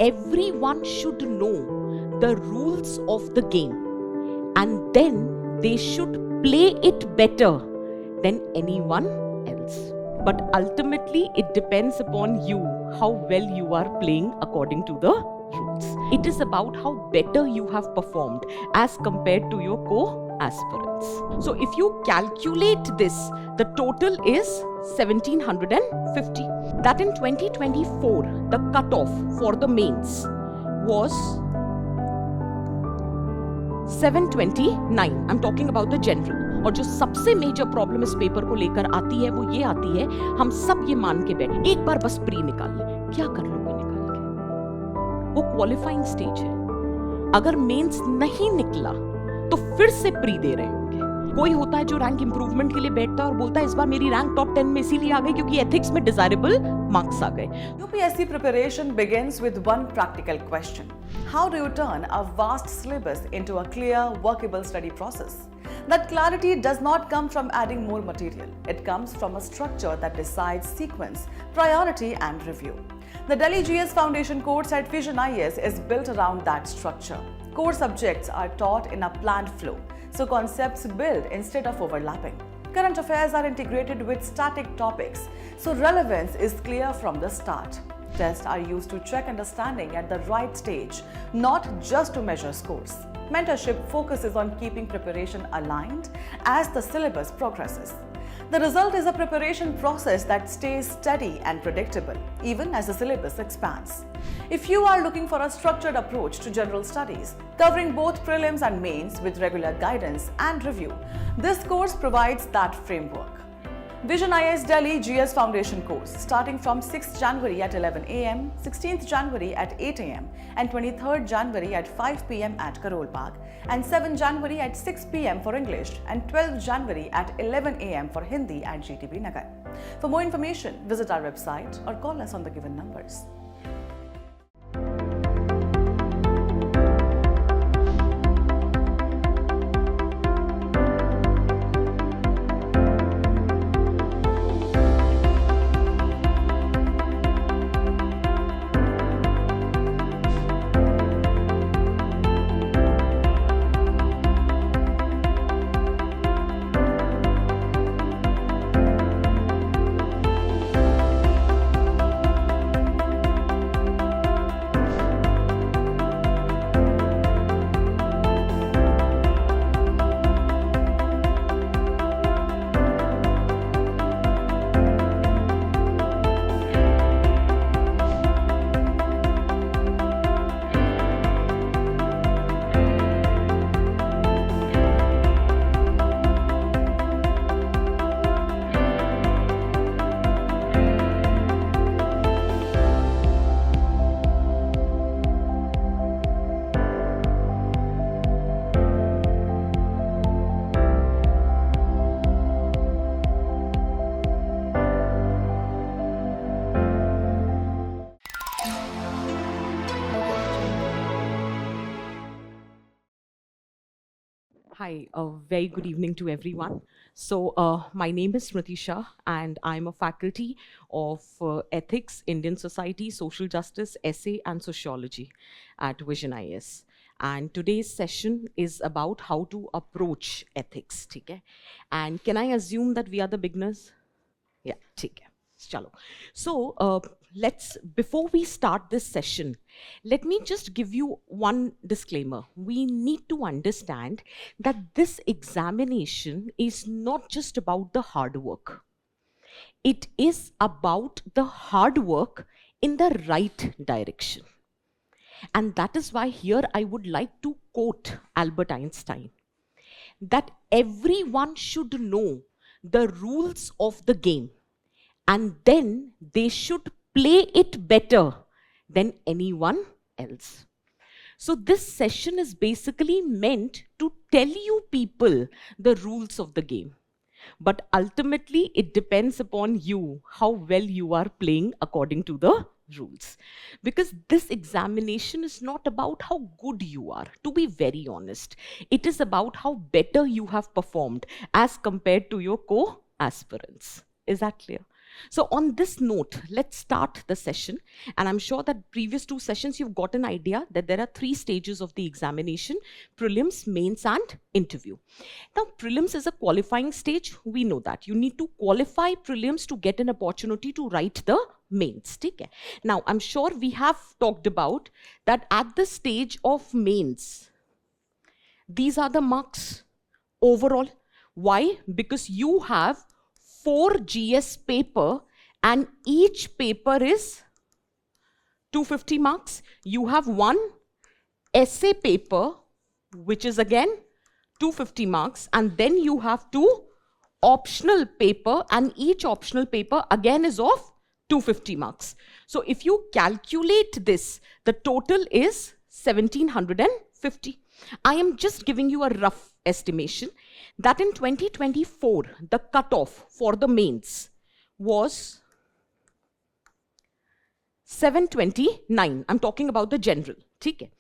Everyone should know the rules of the game, and then they should play it better than anyone else. But ultimately, it depends upon you how well you are playing according to the rules. It is about how better you have performed as compared to your co-aspirants. So if you calculate this, the total is 1750. That in 2024, the cutoff for the mains was 729. I'm talking about the general. और जो सबसे major problem इस paper को लेकर आती है वो ये आती है, हम सब ये मान के बैठे एक बार बस प्री निकाल ले। क्या कर लोगे निकाल के? वो क्वालिफाइंग स्टेज है। अगर मेंस नहीं निकला तो फिर से प्री दे रहे होंगे। कोई होता है जो रैंक इंप्रूवमेंट के लिए बैठता है और बोलता है इस बार मेरी रैंक टॉप 10 में इसीलिए आ गई क्योंकि एथिक्स में डिजायरेबल मार्क्स आ गए। UPSC preparation begins with one practical question. How do you turn a vast syllabus into a clear, workable study process? That clarity does not come from adding more material. It comes from a structure that decides sequence, priority and review. The Delhi GS Foundation course at Vision IAS is built around that structure. Core subjects are taught in a planned flow, so concepts build instead of overlapping. Current affairs are integrated with static topics, so relevance is clear from the start. Tests are used to check understanding at the right stage, not just to measure scores. Mentorship focuses on keeping preparation aligned as the syllabus progresses. The result is a preparation process that stays steady and predictable, even as the syllabus expands. If you are looking for a structured approach to general studies, covering both prelims and mains with regular guidance and review, this course provides that framework. Vision IAS Delhi GS Foundation course starting from 6th January at 11 am, 16th January at 8 am and 23rd January at 5 pm at Karol Bagh and 7th January at 6 pm for English and 12th January at 11 am for Hindi at GTB Nagar. For more information, visit our website or call us on the given numbers. Hi, a very good evening to everyone. So, my name is Smriti Shah, and I'm a faculty of Ethics, Indian Society, Social Justice, Essay, and Sociology at Vision IAS. And today's session is about how to approach ethics. Okay? And can I assume that we are the beginners? Yeah, okay. Chalo. So, before we start this session, let me just give you one disclaimer. We need to understand that this examination is not just about the hard work. It is about the hard work in the right direction. And that is why here I would like to quote Albert Einstein, that everyone should know the rules of the game, and then they should play it better than anyone else. So this session is basically meant to tell you people the rules of the game. But ultimately, it depends upon you how well you are playing according to the rules. Because this examination is not about how good you are, to be very honest. It is about how better you have performed as compared to your co-aspirants. Is that clear? So on this note, let's start the session. And I'm sure that previous two sessions, you've got an idea that there are three stages of the examination: prelims, mains, and interview. Now, prelims is a qualifying stage. We know that. You need to qualify prelims to get an opportunity to write the mains. Okay? Now, I'm sure we have talked about that at the stage of mains, these are the marks overall. Why? Because you have 4 GS paper and each paper is 250 marks. You have one essay paper, which is again 250 marks, and then you have 2 optional paper, and each optional paper again is of 250 marks. So if you calculate this, the total is 1750. I am just giving you a rough estimation that in 2024, the cutoff for the mains was 729. I'm talking about the general. Okay?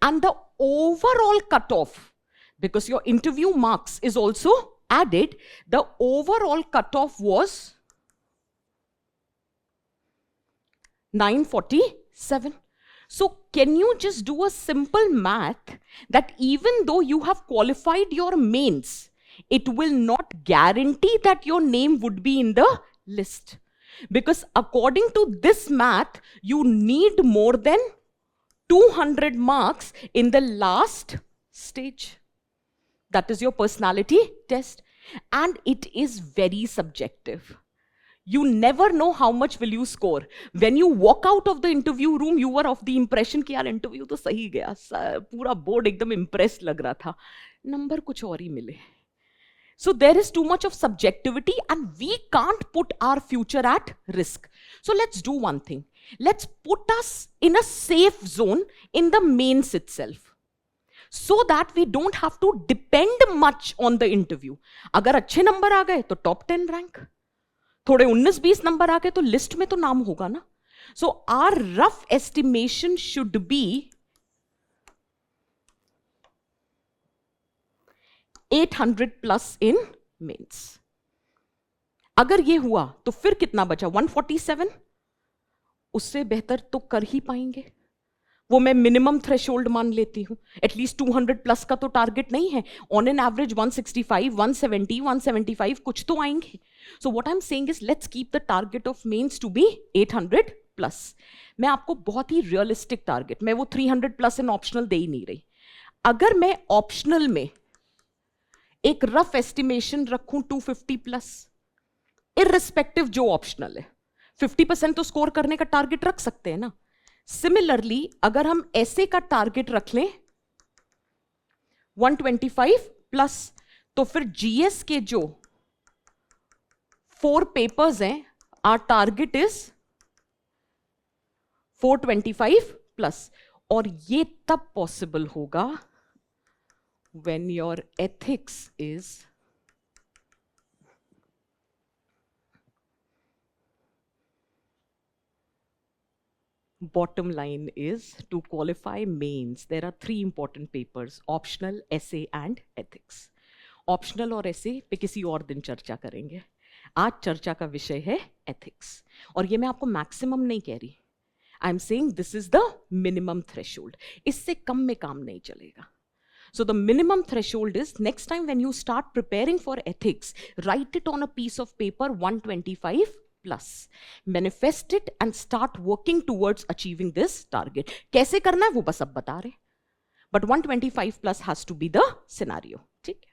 And the overall cutoff, because your interview marks is also added, the overall cutoff was 947. So can you just do a simple math that even though you have qualified your mains, it will not guarantee that your name would be in the list? Because according to this math, you need more than 200 marks in the last stage. That is your personality test. And it is very subjective. You never know how much will you score. When you walk out of the interview room, you were of the impression कि यार interview तो सही गया, पूरा board एकदम impressed लग रहा था, number कुछ और ही मिले. So there is too much of subjectivity and we can't put our future at risk. So let's do one thing. Let's put us in a safe zone in the mains itself, so that we don't have to depend much on the interview. अगर अच्छे number आ गए तो top 10 rank. थोड़े 19-20 number आ गए तो list में तो नाम होगा ना. So our rough estimation should be 800 plus in mains. अगर ये हुआ तो फिर कितना बचा? 147. उससे बेहतर तो कर ही पाएंगे. वो मैं मिनिमम थ्रेशोल्ड मान लेती हूँ. एटलीस्ट 200 प्लस का तो टारगेट नहीं है. ऑन एन एवरेज 165, 170, 175 कुछ तो आएंगे. So what I am saying is let's keep the target of mains to be 800 plus. मैं आपको बहुत ही रियलिस्टिक टारगेट, मैं वो 300 प्लस इन ऑप्शनल दे ही नहीं रही. अगर मैं ऑप्शनल में एक रफ एस्टिमेशन रखूं 250 प्लस, इररिस्पेक्टिव जो ऑप्शनल है, 50% तो स्कोर करने का टारगेट रख सकते हैं ना. सिमिलरली अगर हम ऐसे का टारगेट रख लें 125 प्लस, तो फिर जीएस के जो 4 पेपर्स हैं, आवर टारगेट इज 425 प्लस. और ये तब पॉसिबल होगा when your ethics is bottom line is to qualify mains. There are 3 important papers: optional, essay and ethics. Optional और essay पे किसी और दिन चर्चा करेंगे. आज चर्चा का विषय है ethics. और ये मैं आपको maximum नहीं कह रही. I'm saying this is the minimum threshold. इससे कम में काम नहीं चलेगा. So the minimum threshold is, next time when you start preparing for ethics, write it on a piece of paper 125 plus. Manifest it and start working towards achieving this target. कैसे करना है वो बस अब बता रहे. But 125 plus has to be the scenario. ठीक है?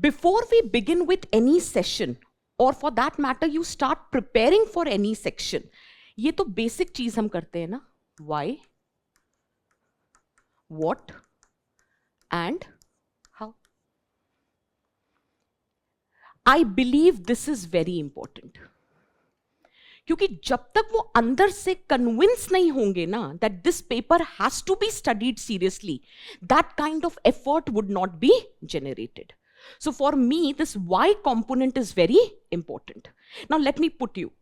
Before we begin with any session, or for that matter you start preparing for any section, ये तो basic चीज हम करते हैं ना. Why? What? And how? I believe this is very important. क्योंकि जब तक वो अंदर से कन्विंस नहीं होंगे ना that this paper has to be studied seriously, that kind of effort would not be generated. So for me, this why component is very important. Now let me put you,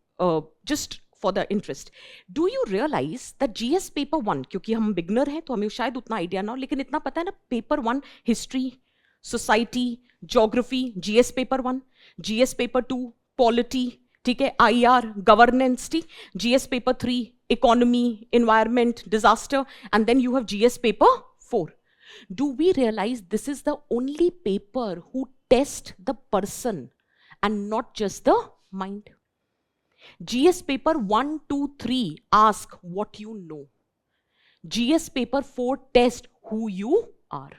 just for the interest, do you realize that GS paper 1, क्योंकि हम beginner हैं तो हमें शायद उतना idea ना हो, लेकिन इतना पता है ना, paper 1 history, society, geography, GS paper 1, GS paper 2 polity, ठीक है, IR गवर्नेंस, ठीक, GS paper 3 economy, environment, disaster, and then you have GS paper 4. Do we realize this is the only paper who test the person and not just the mind? GS paper 1, 2, 3 ask what you know. GS paper 4 test who you are.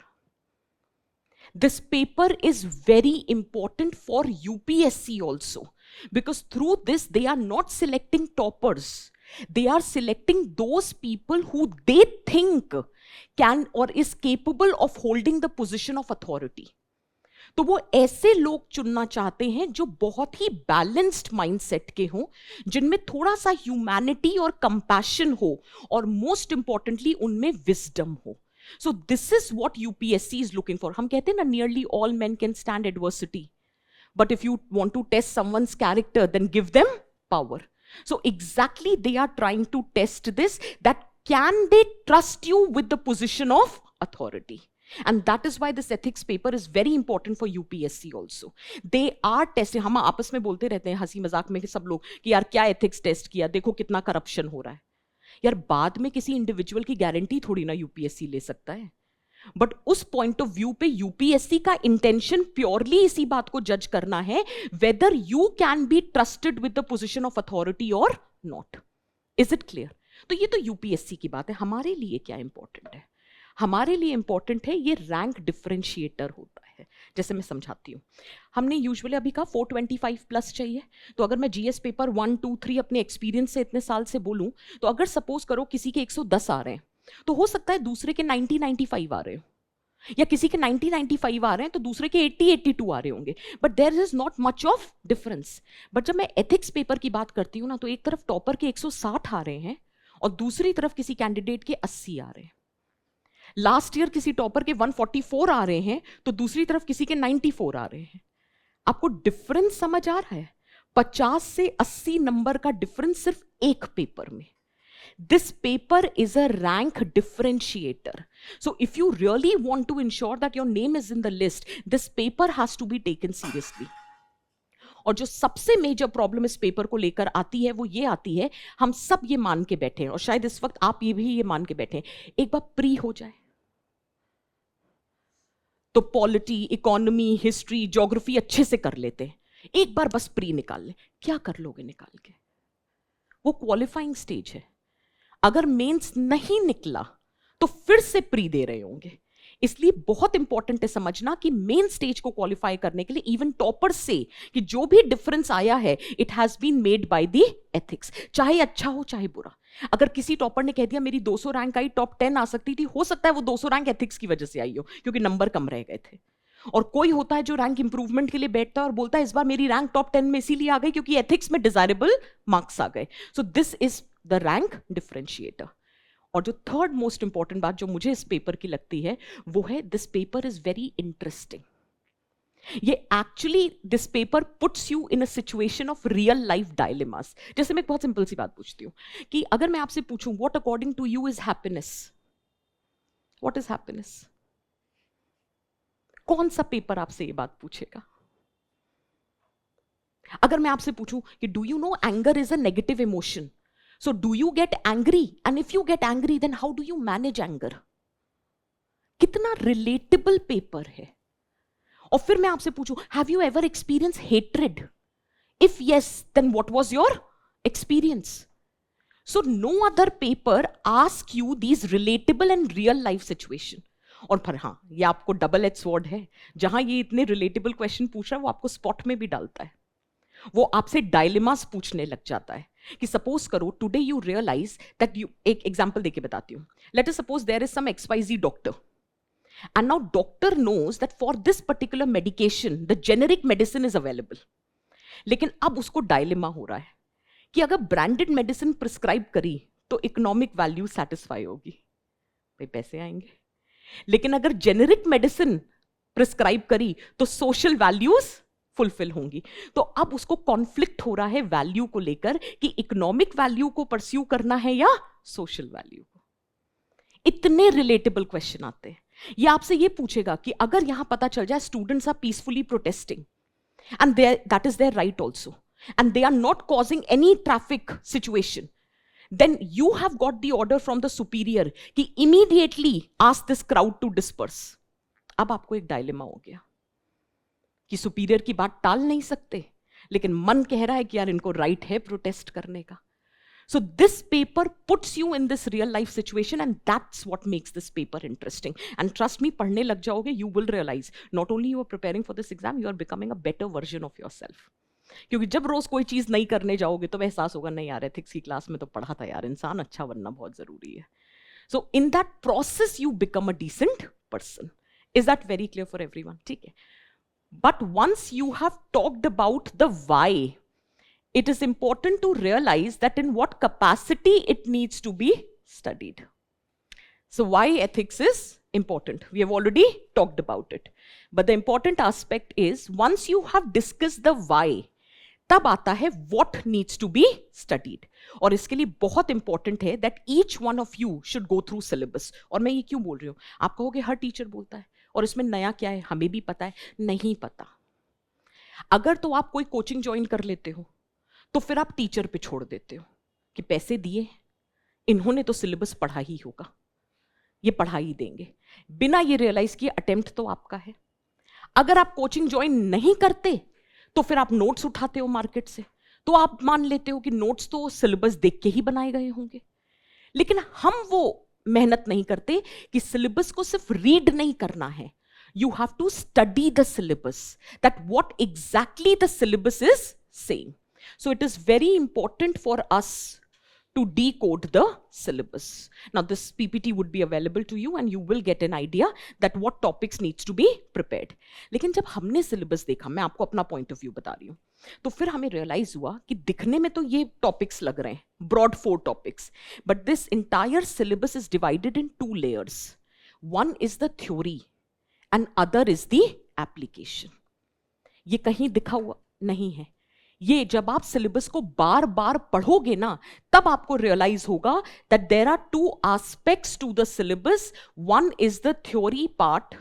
This paper is very important for UPSC also, because through this they are not selecting toppers. They are selecting those people who they think can or is capable of holding the position of authority. तो वो ऐसे लोग चुनना चाहते हैं जो बहुत ही balanced mindset के हों, जिनमें थोड़ा सा ह्यूमैनिटी और कंपैशन हो, और मोस्ट इंपॉर्टेंटली उनमें विजडम हो. So this is what UPSC is looking for. हम कहते हैं ना, nearly all men can stand adversity. But if you want to test someone's character, then give them power. So exactly they are trying to test this, that can they trust you with the position of authority? And that is why this ethics paper is very important for UPSC also. They are testing. हम आपस में बोलते रहते हैं हंसी मजाक में कि सब लोग कि यार क्या ethics test किया, देखो कितना करप्शन हो रहा है. यार बाद में किसी इंडिविजुअल की गारंटी थोड़ी ना यूपीएससी ले सकता है. बट उस पॉइंट ऑफ व्यू पे यूपीएससी का इंटेंशन प्योरली इसी बात को जज करना है, whether you can be trusted with the position of authority और नॉट. Is it clear? तो ये तो यूपीएससी की बात है. हमारे लिए क्या इंपॉर्टेंट है? हमारे लिए इंपॉर्टेंट है ये रैंक डिफरेंशिएटर होता है. जैसे मैं समझाती हूँ, हमने यूजुअली अभी कहा 425 प्लस चाहिए. तो अगर मैं जीएस पेपर 1, 2, 3 अपने एक्सपीरियंस से इतने साल से बोलूं, तो अगर सपोज करो किसी के 110 आ रहे हैं, तो हो सकता है दूसरे के 90, 95 आ रहे हो, या किसी के 90, 95 आ रहे हैं तो दूसरे के 80, 82 आ रहे होंगे. But there is not much of difference. But जब मैं एथिक्स पेपर की बात करती हूँ ना, तो एक तरफ टॉपर के 160 आ रहे हैं और दूसरी तरफ किसी कैंडिडेट के 80 आ रहे हैं. लास्ट ईयर किसी टॉपर के 144 आ रहे हैं तो दूसरी तरफ किसी के 94 आ रहे हैं. आपको डिफरेंस समझ आ रहा है? 50 से 80 नंबर का डिफरेंस सिर्फ एक पेपर में. This paper is a rank differentiator. So if you really want to ensure that your name is in the list, this paper has to be taken seriously. और जो सबसे मेजर प्रॉब्लम इस paper को लेकर आती है वो ये आती है, हम सब ये मान के बैठे हैं, और शायद इस वक्त आप ये भी ये मान के बैठे हैं, एक बार प्री हो जाए तो पॉलिटी, इकोनॉमी, हिस्ट्री, ज्योग्राफी अच्छे से कर लेते हैं. एक बार बस प्री निकाल ले. क्या कर लोगे निकाल के? वो क्वालिफाइंग स्टेज है. अगर मेंस नहीं निकला तो फिर से प्री दे रहे होंगे. इसलिए बहुत इंपॉर्टेंट है समझना कि मेन स्टेज को क्वालिफाई करने के लिए इवन टॉपर से कि जो भी डिफरेंस आया है, it has been made by the ethics, चाहे अच्छा हो चाहे बुरा. अगर किसी टॉपर ने कह दिया मेरी 200 रैंक आई, टॉप 10 आ सकती थी, हो सकता है वो 200 रैंक एथिक्स की वजह से आई हो, क्योंकि नंबर कम रह गए थे. और कोई होता है जो रैंक इंप्रूवमेंट के लिए बैठता है और बोलता है इस बार मेरी रैंक टॉप 10 में इसीलिए आ गई क्योंकि एथिक्स में डिजायरेबल मार्क्स आ गए. So this is the rank differentiator. और जो थर्ड मोस्ट इंपॉर्टेंट बात जो मुझे इस पेपर की लगती है वो है, this paper is very interesting. ये actually this paper puts you in a situation of real life dilemmas. जैसे मैं एक बहुत सिंपल सी बात पूछती हूँ कि अगर मैं आपसे पूछूं what according to you is happiness, what is happiness? कौन सा पेपर आपसे ये बात पूछेगा? अगर मैं आपसे पूछूं कि do you know anger is a negative emotion, so do you get angry, and if you get angry then how do you manage anger? कितना relatable पेपर है. और फिर मैं आपसे पूछूं have you ever experienced hatred? If yes, then what was your experience? So no other paper asks you these relatable and real life situation. और फिर हाँ, ये आपको डबल एज स्वॉर्ड है. जहां ये इतने रिलेटेबल क्वेश्चन पूछ रहा है वो आपको स्पॉट में भी डालता है. वो आपसे डायलेमास पूछने लग जाता है कि सपोज करो today you realise that you, एक एग्जांपल देके बताती हूं. Let us suppose there is some XYZ doctor, and now doctor knows that for this particular medication the generic medicine is available. लेकिन अब उसको डायलेमा हो रहा है कि अगर ब्रांडेड मेडिसिन प्रिस्क्राइब करी तो इकोनॉमिक वैल्यू सेटिस्फाई होगी, भाई पैसे आएंगे. लेकिन अगर जेनेरिक मेडिसिन प्रिस्क्राइब करी तो सोशल वैल्यूज फुलफिल होंगी. तो अब उसको कॉन्फ्लिक्ट हो रहा है वैल्यू को लेकर कि इकोनॉमिक वैल्यू को परस्यू करना है या सोशल वैल्यू को. इतने रिलेटेबल क्वेश्चन आते हैं. ये आपसे ये पूछेगा कि अगर यहां पता चल जाए students are peacefully protesting and that is their right also, and they are not causing any traffic situation, then you have got the order from the superior कि immediately ask this crowd to disperse. अब आपको एक dilemma हो गया कि superior की बात टाल नहीं सकते, लेकिन मन कह रहा है कि यार इनको राइट है प्रोटेस्ट करने का. So this paper puts you in this real life situation, and that's what makes this paper interesting. And trust me, पढ़ने लग जाओगे, you will realize not only you are preparing for this exam, you are becoming a better version of yourself. क्योंकि जब रोज कोई चीज नहीं करने जाओगे तो एहसास होगा नहीं यार एथिक्स की क्लास में तो पढ़ा था यार, इंसान अच्छा बनना बहुत जरूरी है. So in that process you become a decent person. Is that very clear for everyone? ठीक है. But once you have talked about the why, it is important to realize that in what capacity it needs to be studied. So why ethics is important? We have already talked about it. But the important aspect is once you have discussed the why, तब आता है what needs to be studied. और इसके लिए बहुत important है that each one of you should go through syllabus. और मैं ये क्यों बोल रही हूँ? आप कहोगे हर टीचर बोलता है और इसमें नया क्या है, हमें भी पता है. नहीं पता. अगर तो आप कोई कोचिंग ज्वाइन कर लेते हो तो फिर आप टीचर पे छोड़ देते हो कि पैसे दिए, इन्होंने तो सिलेबस पढ़ा ही होगा, ये पढ़ा ही देंगे, बिना ये रियलाइज किए अटेम्प्ट तो आपका है. अगर आप कोचिंग ज्वाइन नहीं करते तो फिर आप नोट्स उठाते हो मार्केट से, तो आप मान लेते हो कि नोट्स तो सिलेबस देख के ही बनाए गए होंगे. लेकिन हम वो मेहनत नहीं करते कि सिलेबस को सिर्फ रीड नहीं करना है. You have to study the syllabus, that what exactly the syllabus is saying. So it is very important for us to decode the syllabus. Now this PPT would be available to you and you will get an idea that what topics needs to be prepared. लेकिन जब हमने syllabus देखा, मैं आपको अपना point of view बता रही हूँ, तो फिर हमें realize हुआ कि दिखने में तो ये topics लग रहे हैं, broad 4 topics, but this entire syllabus is divided in 2 layers. One is the theory and other is the application. ये कहीं दिखा हुआ नहीं है. ये जब आप सिलेबस को बार बार पढ़ोगे ना, तब आपको रियलाइज होगा that there are 2 aspects to the syllabus. One is the theory part,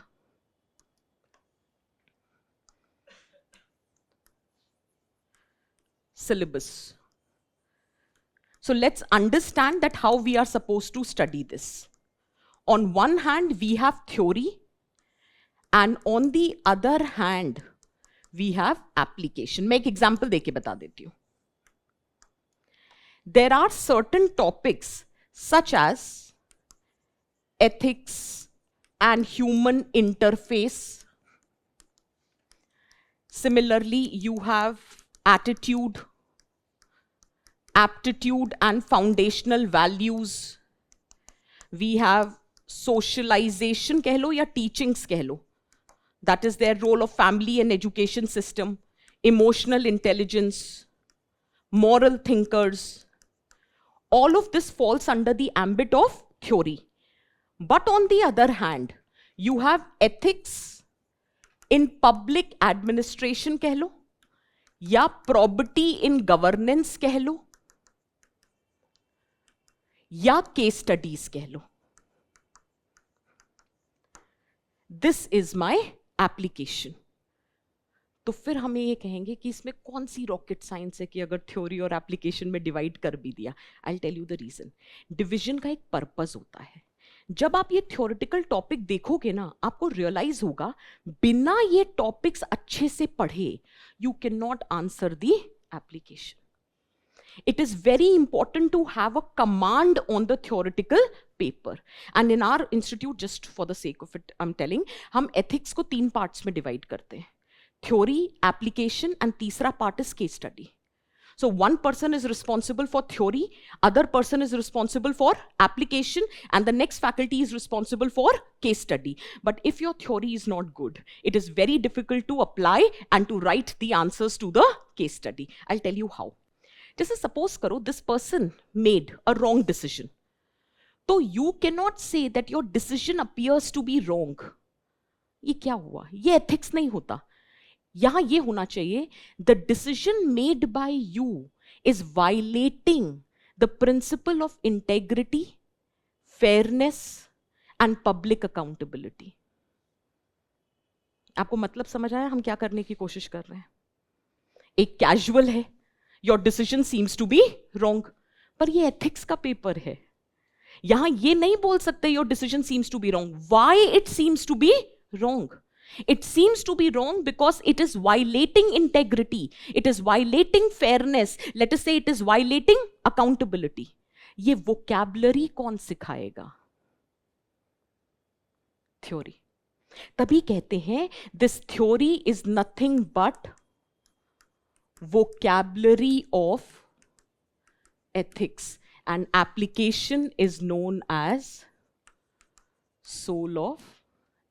syllabus. So let's understand that how we are supposed to study this. On one hand we have theory and on the other hand we have application. मैं एक example देके बता देती हूँ. There are certain topics such as ethics and human interface. Similarly, you have attitude, aptitude and foundational values. We have socialization कह लो या teachings कह लो. That is their role of family and education system, emotional intelligence, moral thinkers. All of this falls under the ambit of theory. But on the other hand, you have ethics in public administration कह लो या probity in governance कह लो या case studies कह लो. This is my application. तो फिर हमें ये कहेंगे कि इसमें कौन सी रॉकेट साइंस है कि अगर थ्योरी और एप्लीकेशन में डिवाइड कर भी दिया. I will tell you the reason. Division का एक पर्पस होता है. जब आप ये थ्योरेटिकल टॉपिक देखोगे ना, आपको रियलाइज होगा बिना ये टॉपिक्स अच्छे से पढ़े you can not answer the application. It is very important to have a command on the theoretical paper. And in our institute, just for the sake of it, I'm telling, हम ethics को 3 parts में divide करते हैं. Theory, application, and तीसरा part is case study. So one person is responsible for theory, other person is responsible for application, and the next faculty is responsible for case study. But if your theory is not good, it is very difficult to apply and to write the answers to the case study. I'll tell you how. जैसे suppose करो this person made a wrong decision, तो you can not say that your decision appears to be wrong. ये क्या हुआ? ये ethics नहीं होता. यहां ये होना चाहिए the decision made by you is violating the principle of integrity, fairness and public accountability. आपको मतलब समझ आया हम क्या करने की कोशिश कर रहे हैं? एक कैजुअल है your decision seems to be wrong. पर ये एथिक्स का पेपर है, यहां ये नहीं बोल सकते your decision seems to be wrong. Why it seems to be wrong? It seems to be wrong because it is violating integrity, it is violating fairness, let us say it is violating accountability. ये vocabulary कौन सिखाएगा? Theory. तभी कहते हैं this theory is nothing but vocabulary of ethics and application is known as soul of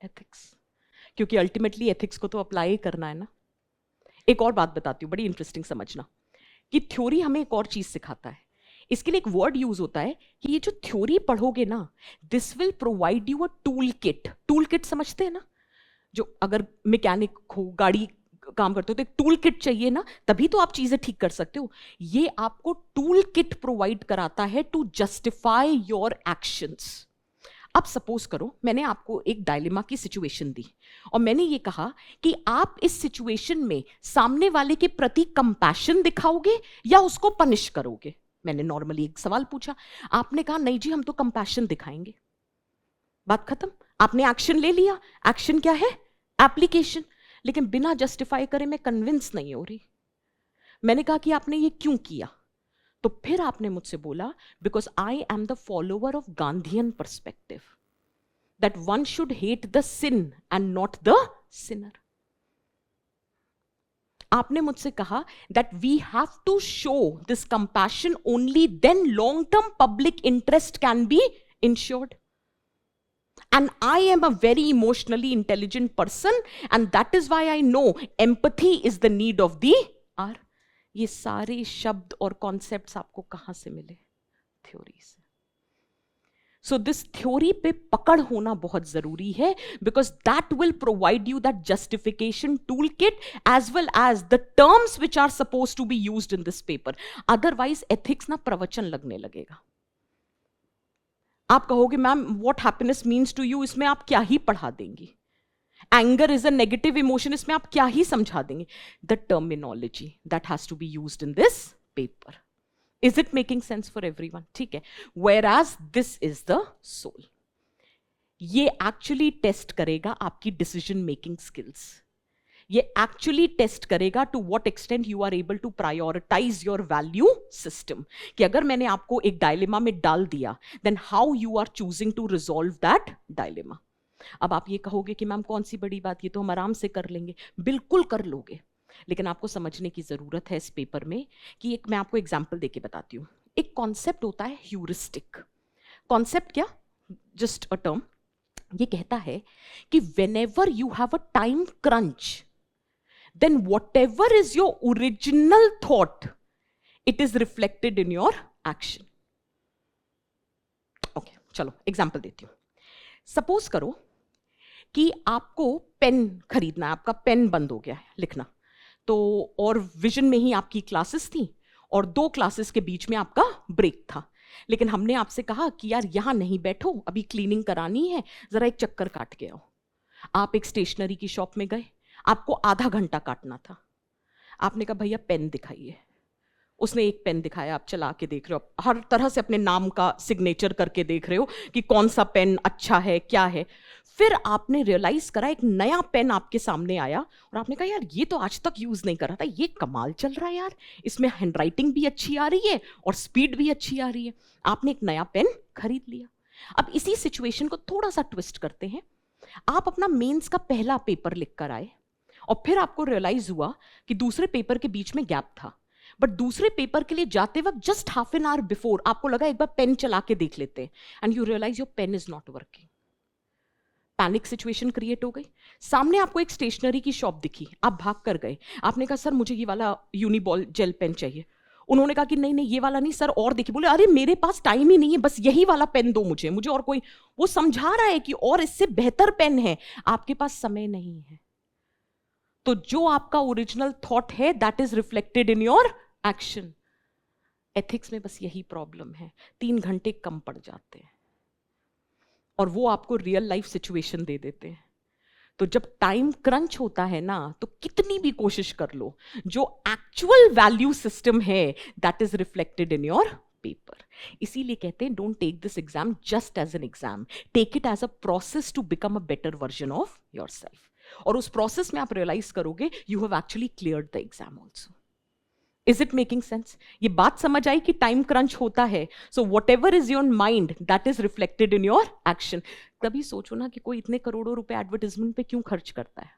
ethics. क्योंकि ultimately ethics को तो apply करना है ना। एक और बात बताती हूँ, बड़ी इंटरेस्टिंग समझना, कि थ्योरी हमें एक और चीज सिखाता है। इसके लिए एक वर्ड यूज होता है कि ये जो थ्योरी पढ़ोगे ना, this will provide you a tool kit. Tool kit समझते हैं ना, जो अगर मैकेनिक हो, गाड़ी काम करते हो तो एक टूल किट चाहिए ना, तभी तो आप चीजें ठीक कर सकते हो। ये आपको टूल किट प्रोवाइड कराता है टू जस्टिफाई योर एक्शंस। अब सपोज करो मैंने आपको एक डायलेमा की सिचुएशन दी और मैंने ये कहा कि आप इस सिचुएशन में सामने वाले के प्रति कंपैशन दिखाओगे या उसको पनिश करोगे। मैंने नॉर्मली एक सवाल पूछा, आपने कहा नहीं जी हम तो कंपैशन दिखाएंगे। बात खत्म, आपने एक्शन ले लिया। एक्शन क्या है? एप्लीकेशन। लेकिन बिना जस्टिफाई करे मैं कन्विंस नहीं हो रही। मैंने कहा कि आपने ये क्यों किया? तो फिर आपने मुझसे बोला because I am the follower of Gandhian perspective that one should hate the sin and not the sinner. आपने मुझसे कहा that we have to show this compassion only then long term public interest can be ensured. And I am a very emotionally intelligent person and that is why I know empathy is the need of the hour. ये सारे शब्द और concepts आपको कहां से मिले? Theory से। So this theory पे पकड़ होना बहुत जरूरी है because that will provide you that justification tool kit as well as the terms which are suppose to be used in this paper. Otherwise ethics ना प्रवचन लगने लगेगा। आप कहोगे ma'am what happiness means to you, इसमें आप क्या ही पढ़ा देंगी? Anger is a negative emotion, इसमें आप क्या ही समझा देंगे? The terminology that has to be used in this paper, is it making sense for everyone? ठीक है। Whereas this is the soul. ये एक्चुअली टेस्ट करेगा आपकी डिसीजन मेकिंग स्किल्स। ये एक्चुअली टेस्ट करेगा to what extent you are able to prioritize your value system. कि अगर मैंने आपको एक डायलेमा में डाल दिया then how you are choosing to resolve that dilemma. अब आप ये कहोगे कि मैम कौन सी बड़ी बात, ये तो हम आराम से कर लेंगे। बिल्कुल कर लोगे, लेकिन आपको समझने की जरूरत है इस पेपर में कि एक मैं आपको एग्जाम्पल देके बताती हूँ। एक कॉन्सेप्ट होता है ह्यूरिस्टिक। कॉन्सेप्ट क्या? Just a term. ये कहता है कि whenever you have a time crunch then whatever is your original thought, it is reflected in your action. Okay, चलो एग्जाम्पल देती हूं। सपोज करो कि आपको पेन खरीदना है, आपका पेन बंद हो गया है लिखना, तो और विजन में ही आपकी क्लासेस थी और 2 क्लासेस के बीच में आपका ब्रेक था। लेकिन हमने आपसे कहा कि यार यहां नहीं बैठो, अभी क्लीनिंग करानी है, जरा एक चक्कर काट के आओ। आप एक स्टेशनरी की शॉप में गए, आपको आधा घंटा काटना था। आपने कहा भैया पेन दिखाइए। उसने एक पेन दिखाया, आप चला के देख रहे हो, हर तरह से अपने नाम का सिग्नेचर करके देख रहे हो कि कौन सा पेन अच्छा है, क्या है। फिर आपने रियलाइज करा एक नया पेन आपके सामने आया और आपने कहा यार ये तो आज तक यूज नहीं करा था, ये कमाल चल रहा है यार, इसमें हैंडराइटिंग भी अच्छी आ रही है और स्पीड भी अच्छी आ रही है। आपने एक नया पेन खरीद लिया। अब इसी सिचुएशन को थोड़ा सा ट्विस्ट करते हैं। आप अपना मेंस का पहला पेपर लिख कर आए और फिर आपको रियलाइज हुआ कि दूसरे पेपर के बीच में गैप था, बट दूसरे पेपर के लिए जाते वक्त just half an hour before आपको लगा एक बार पेन चला के देख लेते हैं, and you realize your pen is not working. Panic situation create हो गई। सामने आपको एक स्टेशनरी की शॉप दिखी, आप भाग कर गए। आपने कहा सर मुझे ये वाला यूनिबॉल जेल पेन चाहिए। उन्होंने कहा कि नहीं नहीं ये वाला नहीं सर, और देखिए। बोले अरे मेरे पास टाइम ही नहीं है, बस यही वाला पेन दो मुझे और कोई। वो समझा रहा है कि और इससे बेहतर पेन है, आपके पास समय नहीं है। तो जो आपका ओरिजिनल थॉट है that is reflected in your action. Ethics में बस यही प्रॉब्लम है, 3 घंटे कम पड़ जाते हैं और वो आपको रियल लाइफ सिचुएशन दे देते हैं। तो जब टाइम क्रंच होता है ना, तो कितनी भी कोशिश कर लो, जो एक्चुअल वैल्यू सिस्टम है that is reflected in your paper. इसीलिए कहते हैं don't take this exam just as an exam, take it as a process to become a better version of yourself. और उस प्रोसेस में आप रियलाइज करोगे you have actually cleared the exam also. Is it making sense? ये बात समझ आई कि टाइम क्रंच होता है, so whatever is your mind that is reflected in your action. कभी सोचो ना कि कोई इतने करोड़ों रुपए एडवर्टाइजमेंट पे क्यों खर्च करता है?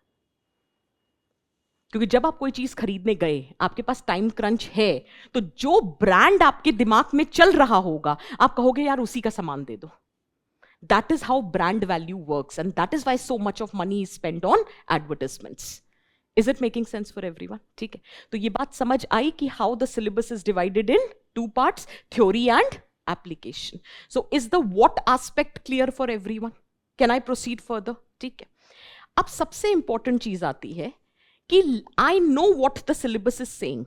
क्योंकि जब आप कोई चीज खरीदने गए, आपके पास टाइम क्रंच है, तो जो ब्रांड आपके दिमाग में चल रहा होगा, आप कहोगे यार उसी का सामान दे दो. That is how brand value works and that is why so much of money is spend on advertisements. Is it making sense for everyone? ठीक है, तो ये बात समझ आई कि how the syllabus is divided in two parts, theory and application. So is the what aspect clear for everyone? Can I proceed further? ठीक है, अब सबसे इंपॉर्टेंट चीज आती है कि I know what the syllabus is saying,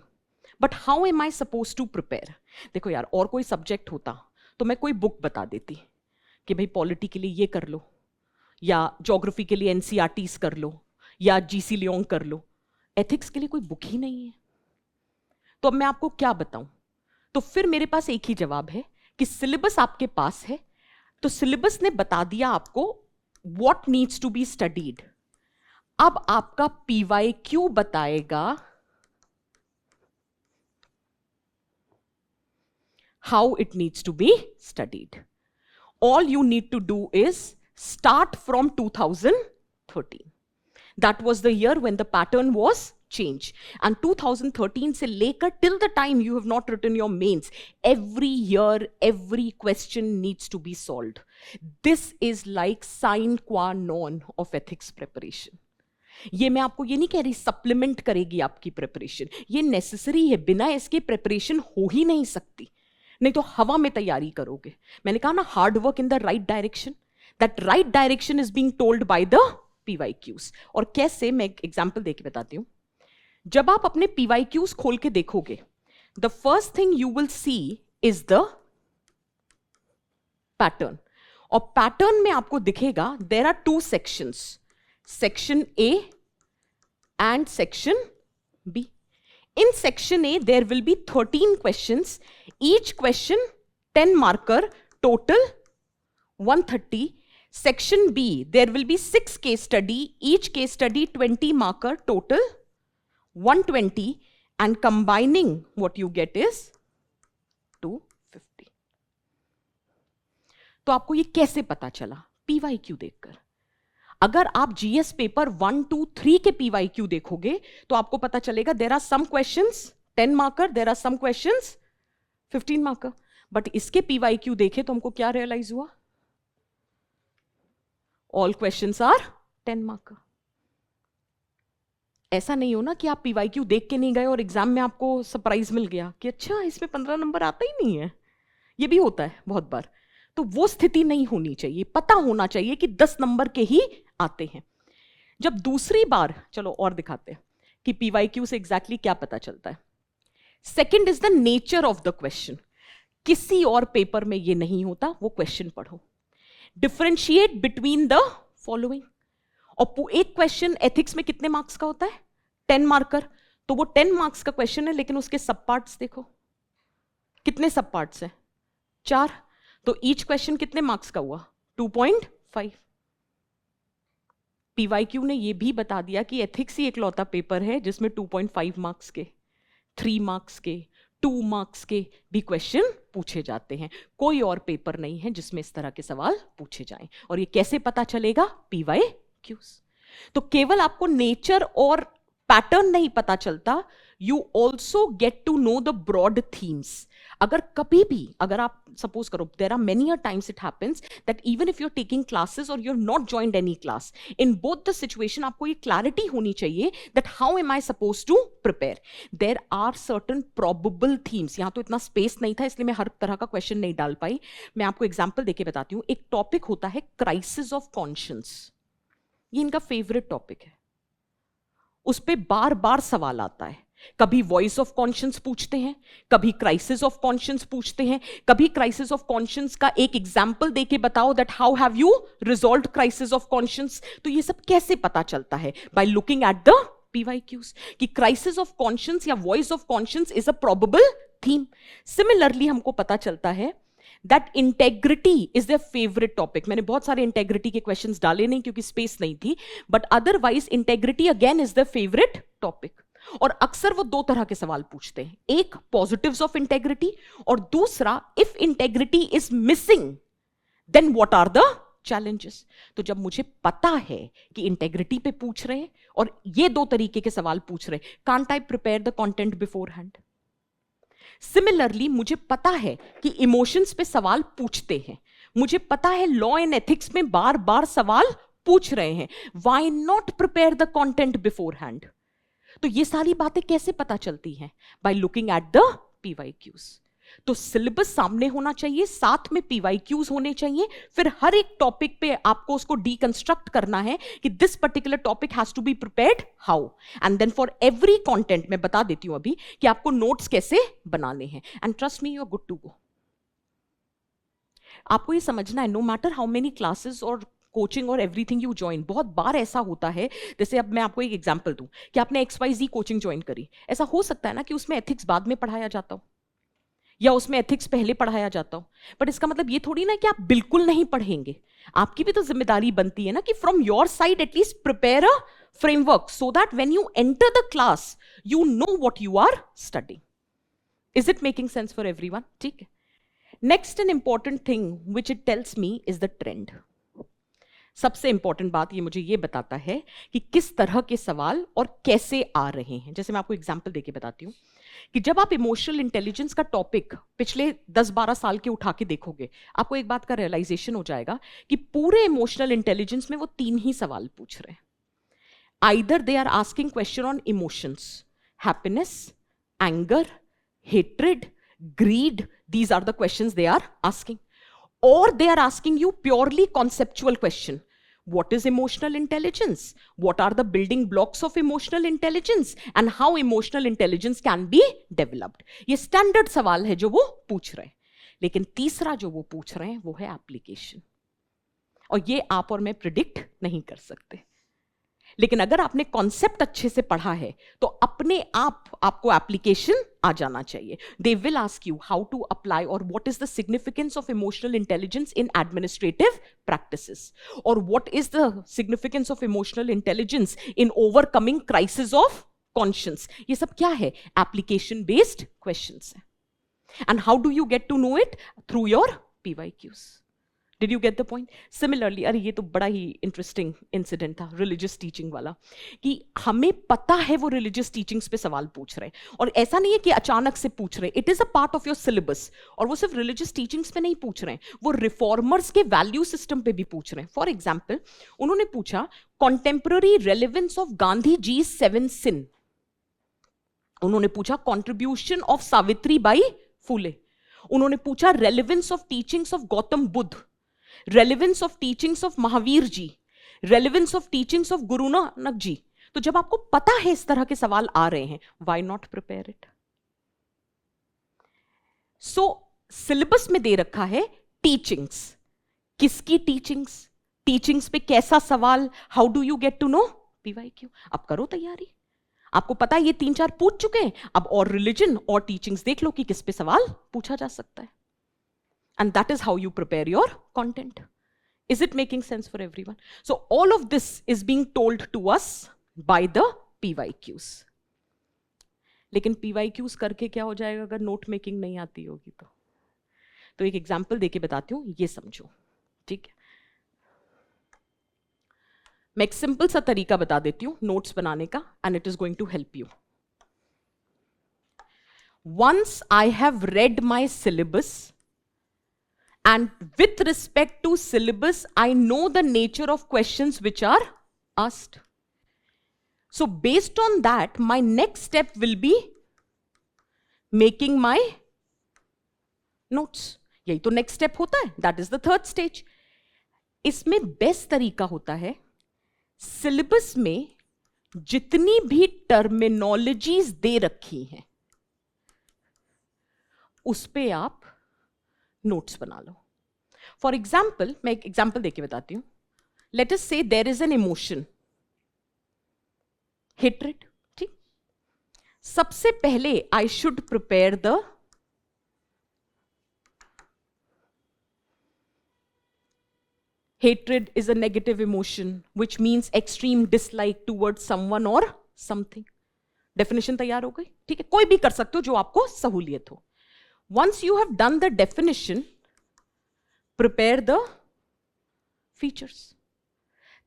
but how am I suppose to prepare? देखो यार, और कोई सब्जेक्ट होता तो मैं कोई बुक बता देती कि भाई पॉलिटी के लिए ये कर लो, या ज्योग्राफी के लिए एनसीईआरटीज कर लो, या जीसी लियोंग कर लो. एथिक्स के लिए कोई बुक ही नहीं है, तो अब मैं आपको क्या बताऊं? तो फिर मेरे पास एक ही जवाब है कि सिलेबस आपके पास है, तो सिलेबस ने बता दिया आपको what needs to be studied. अब आपका पीवाईक्यू बताएगा how it needs to be studied. All you need to do is start from 2013. That was the year when the pattern was changed. And 2013 से लेकर till the time you have not written your mains, every year, every question needs to be solved. This is like sine qua non of ethics preparation. ये मैं आपको ये नहीं कह रही supplement करेगी आपकी प्रिपरेशन, ये नेसेसरी है, बिना इसके प्रिपरेशन हो ही नहीं सकती, नहीं तो हवा में तैयारी करोगे. मैंने कहा ना, hard work in the right direction, that right direction is being told by the PYQs. और कैसे, मैं एक एग्जांपल देके बताती हूं. जब आप अपने पीवाईक्यूज खोल के देखोगे, the first thing you will see is the pattern. और पैटर्न में आपको दिखेगा there are two sections, section A and section B. In section A, there will be 13 questions. Each question 10 marker, total 130. Section B, there will be 6 case study. Each case study 20 marker, total 120. And combining what you get is 250. तो आपको ये कैसे पता चला? PYQ देखकर. अगर आप GS paper 1, 2, 3 के पीवाईक्यू देखोगे तो आपको पता चलेगा there are some questions 10 marker, there are some questions 15 marker. But इसके पीवाईक्यू देखे तो हमको क्या रियलाइज हुआ? All questions are 10 marker. ऐसा नहीं हो ना कि आप पीवाईक्यू देख के नहीं गए और एग्जाम में आपको सरप्राइज मिल गया कि अच्छा इसमें 15 नंबर आता ही नहीं है. ये भी होता है बहुत बार. तो वो स्थिति नहीं होनी चाहिए, पता होना चाहिए कि 10 नंबर के ही आते हैं. जब दूसरी बार, चलो और दिखाते हैं कि पीवाईक्यू से एग्जैक्टली क्या पता चलता है. Second is the nature of the question. किसी और पेपर में ये नहीं होता, वो क्वेश्चन पढ़ो. Differentiate between the following. और एक क्वेश्चन एथिक्स में कितने मार्क्स का होता है? 10 मार्कर. तो वो 10 मार्क्स का क्वेश्चन है, लेकिन उसके सब पार्ट्स देखो, कितने सब पार्ट्स हैं? 4. तो ईच क्वेश्चन कितने मार्क्स का हुआ? 2.5. पीवाईक्यू ने यह भी बता दिया कि एथिक्स ही एकलौता पेपर है जिसमें 2.5 मार्क्स के, 3 मार्क्स के, 2 मार्क्स के भी क्वेश्चन पूछे जाते हैं. कोई और पेपर नहीं है जिसमें इस तरह के सवाल पूछे जाएं. और ये कैसे पता चलेगा? पीवाईक्यूज. तो केवल आपको नेचर और पैटर्न नहीं पता चलता, you also get to know the broad themes. अगर कभी भी, अगर आप सपोज करो, there are many a times it happens that even if you are taking classes और you are not joined any class, in both the situation आपको ये clarity होनी चाहिए that how am I suppose to prepare. There are certain probable themes. यहां तो इतना space नहीं था, इसलिए मैं हर तरह का क्वेश्चन नहीं डाल पाई. मैं आपको एग्जाम्पल देके बताती हूँ. एक टॉपिक होता है क्राइसिस ऑफ कॉन्शियंस. ये इनका फेवरेट टॉपिक है, उस पर बार बार सवाल आता है. कभी वॉइस ऑफ कॉन्शियंस पूछते हैं, कभी क्राइसिस ऑफ कॉन्शियंस पूछते हैं, कभी क्राइसिस ऑफ कॉन्शियंस का एक एग्जाम्पल देके बताओ that how have you resolved crisis of conscience. तो ये सब कैसे पता चलता है? By looking at the PYQs कि क्राइसिस ऑफ कॉन्शियंस या voice of conscience is a probable theme. Similarly हमको पता चलता है that integrity is their favourite topic. मैंने बहुत सारे इंटेग्रिटी के क्वेश्चंस डाले नहीं क्योंकि स्पेस नहीं थी, but otherwise integrity again is the favourite topic. और अक्सर वो दो तरह के सवाल पूछते हैं, एक पॉजिटिव्स ऑफ इंटेग्रिटी और दूसरा if integrity is missing then what are the challenges. तो जब मुझे पता है कि इंटेग्रिटी पे पूछ रहे हैं और ये दो तरीके के सवाल पूछ रहे हैं, can't I prepare the content before hand? Similarly मुझे पता है कि इमोशंस पे सवाल पूछते हैं, मुझे पता है लॉ एंड एथिक्स में बार बार सवाल पूछ रहे हैं, why not prepare the content before hand? तो ये सारी बातें कैसे पता चलती हैं? By looking at the PYQs। तो सिलेबस सामने होना चाहिए, साथ में PYQs होने चाहिए, फिर हर एक टॉपिक पे आपको उसको डीकंस्ट्रक्ट करना है कि this particular topic has to be prepared how, and then for every content मैं बता देती हूं अभी कि आपको नोट्स कैसे बनाने हैं, and trust me you are good to go. आपको ये समझना है, no matter how many classes और कोचिंग और एवरीथिंग यू ज्वाइन, बहुत बार ऐसा होता है, जैसे अब मैं आपको एक एग्जांपल दूं कि आपने XYZ कोचिंग ज्वाइन करी, ऐसा हो सकता है ना कि उसमें एथिक्स बाद में पढ़ाया जाता हो या उसमें एथिक्स पहले पढ़ाया जाता हो, बट इसका मतलब ये थोड़ी ना कि आप बिल्कुल नहीं पढ़ेंगे। आपकी भी तो जिम्मेदारी बनती है ना कि from your side at least prepare a framework so that when you enter the class you know what you are studying. Is it making sense for everyone? ठीक है। Next an important thing which it tells me is the trend. सबसे important बात ये मुझे ये बताता है कि किस तरह के सवाल और कैसे आ रहे हैं। जैसे मैं आपको एग्जांपल देके बताती हूँ कि जब आप इमोशनल इंटेलिजेंस का टॉपिक पिछले 10-12 साल के उठा के देखोगे, आपको एक बात का रियलाइजेशन हो जाएगा कि पूरे इमोशनल इंटेलिजेंस में वो 3 ही सवाल पूछ रहे हैं। Either they are asking question on emotions, happiness, anger, hatred, greed, these are the questions they are asking, or they are asking you purely conceptual question. What is emotional intelligence? What are the building blocks of emotional intelligence and how emotional intelligence can be developed? ये standard सवाल है जो वो पूछ रहे हैं। लेकिन तीसरा जो वो पूछ रहे हैं वो है एप्लीकेशन, और ये आप और मैं प्रिडिक्ट नहीं कर सकते। लेकिन अगर आपने कॉन्सेप्ट अच्छे से पढ़ा है तो अपने आप आपको एप्लीकेशन आ जाना चाहिए। They will ask you how to apply और what is the significance of emotional intelligence in administrative practices, और what is the significance of emotional intelligence in overcoming crisis of conscience. ये सब क्या है? एप्लीकेशन बेस्ड क्वेश्चंस है। And how do you get to know it? Through your PYQs। Did you get the point? Similarly, अरे ये तो बड़ा ही interesting incident था रिलीजियस टीचिंग वाला, कि हमें पता है वो रिलीजियस टीचिंग्स पे सवाल पूछ रहे हैं, और ऐसा नहीं है कि अचानक से पूछ रहे हैं, it is a part of your syllabus. और वो सिर्फ रिलीजियस टीचिंग्स पे नहीं पूछ रहे हैं, वो रिफॉर्मर्स के वैल्यू सिस्टम पे भी पूछ रहे हैं। फॉर एग्जाम्पल उन्होंने पूछा contemporary relevance of Gandhi ji 7 sin, उन्होंने पूछा कॉन्ट्रीब्यूशन ऑफ सावित्री बाई फुले, उन्होंने पूछा relevance of teachings of Gautam Buddha, relevance of teachings of Mahavir ji, relevance of teachings of Guru Nanak जी। तो जब आपको पता है इस तरह के सवाल आ रहे हैं, why not prepare it? So syllabus में दे रखा है टीचिंग्स, किसकी टीचिंग्स, टीचिंग्स पे कैसा सवाल, how do you get to know? PYQ। अब करो तैयारी, आपको पता है ये 3-4 पूछ चुके हैं, अब और रिलीजन और टीचिंग्स देख लो कि किस पे सवाल पूछा जा सकता है। And that is how you prepare your content. Is it making sense for everyone? So all of this is being told to us by the PYQs. लेकिन PYQs करके क्या हो जाएगा अगर नोट मेकिंग नहीं आती होगी तो एक एग्जांपल देके बताती हूँ, ये समझो, ठीक है? मैं एक सिंपल सा तरीका बता देती हूँ नोट्स बनाने का, and it is going to help you. Once I have read my syllabus, and with respect to syllabus, I know the nature of questions which are asked. So based on that, my next step will be making my notes. यही तो next step होता है, that is the third stage. इसमें best तरीका होता है syllabus में जितनी भी टर्मिनोलॉजीज दे रखी हैं उस पे आप नोट्स बना लो. फॉर एग्जाम्पल, मैं एक एग्जाम्पल देके बताती हूं. Let us say there is an emotion hatred. ठीक, सबसे पहले I should prepare the hatred is a negative emotion which means extreme dislike towards someone or something. Definition तैयार हो गई. ठीक है, कोई भी कर सकते हो जो आपको सहूलियत हो. Once you have done the definition, prepare the features.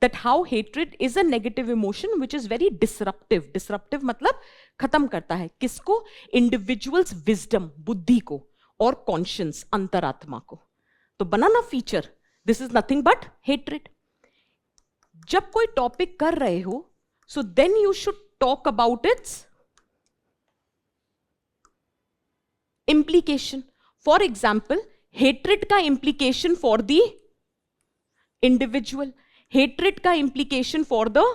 That how hatred is a negative emotion which is very disruptive. Disruptive मतलब खत्म करता है किसको? Individual's wisdom, बुद्धि को, और conscience, अंतरात्मा को. तो बनाना feature. This is nothing but hatred. जब कोई टॉपिक कर रहे हो, so then you should talk about its implication. For example, hatred का implication for the individual, hatred का implication for the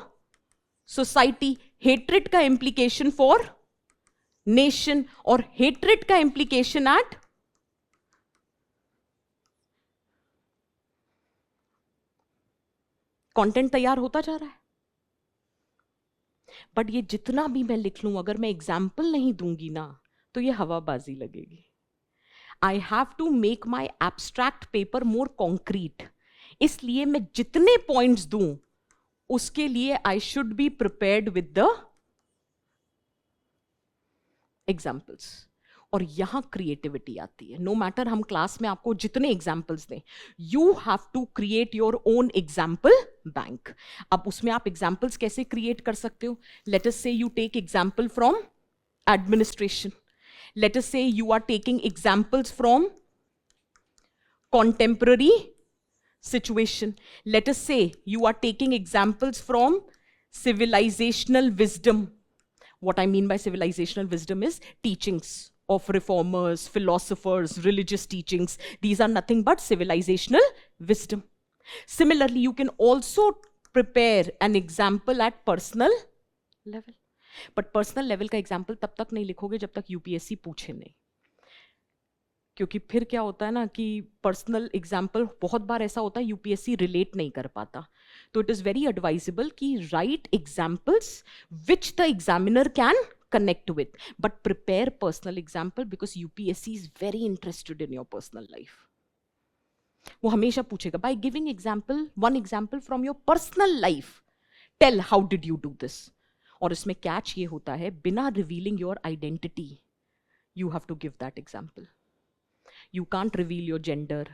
society, hatred का implication for nation, और hatred का implication at कंटेंट तैयार होता जा रहा है. बट ये जितना भी मैं लिख लूं, अगर मैं एग्जाम्पल नहीं दूंगी ना तो ये हवाबाजी लगेगी. I have to make my abstract paper more concrete. इसलिए मैं जितने पॉइंट्स दूं उसके लिए I should be prepared with the examples. और यहां क्रिएटिविटी आती है. नो मैटर हम क्लास में आपको जितने एग्जाम्पल्स दें, you have to create your own example bank. अब उसमें आप एग्जाम्पल्स कैसे क्रिएट कर सकते हो? Let us say you take example from administration. Let us say you are taking examples from contemporary situation. Let us say you are taking examples from civilizational wisdom. What I mean by civilizational wisdom is teachings of reformers, philosophers, religious teachings. These are nothing but civilizational wisdom. Similarly, you can also prepare an example at personal level. But personal level का example तब तक नहीं लिखोगे जब तक UPSC पूछे नहीं. क्योंकि फिर क्या होता है ना कि पर्सनल एग्जाम्पल बहुत बार ऐसा होता है यूपीएससी रिलेट नहीं कर पाता. तो इट इज वेरी एडवाइजेबल कि right examples which the examiner can connect with, but prepare personal example because UPSC is very interested in your personal life. वो हमेशा पूछेगा by giving example, one example from your personal life, tell how did you do this. और इसमें catch ये होता है, बिना revealing your identity, you have to give that example. You can't reveal your gender,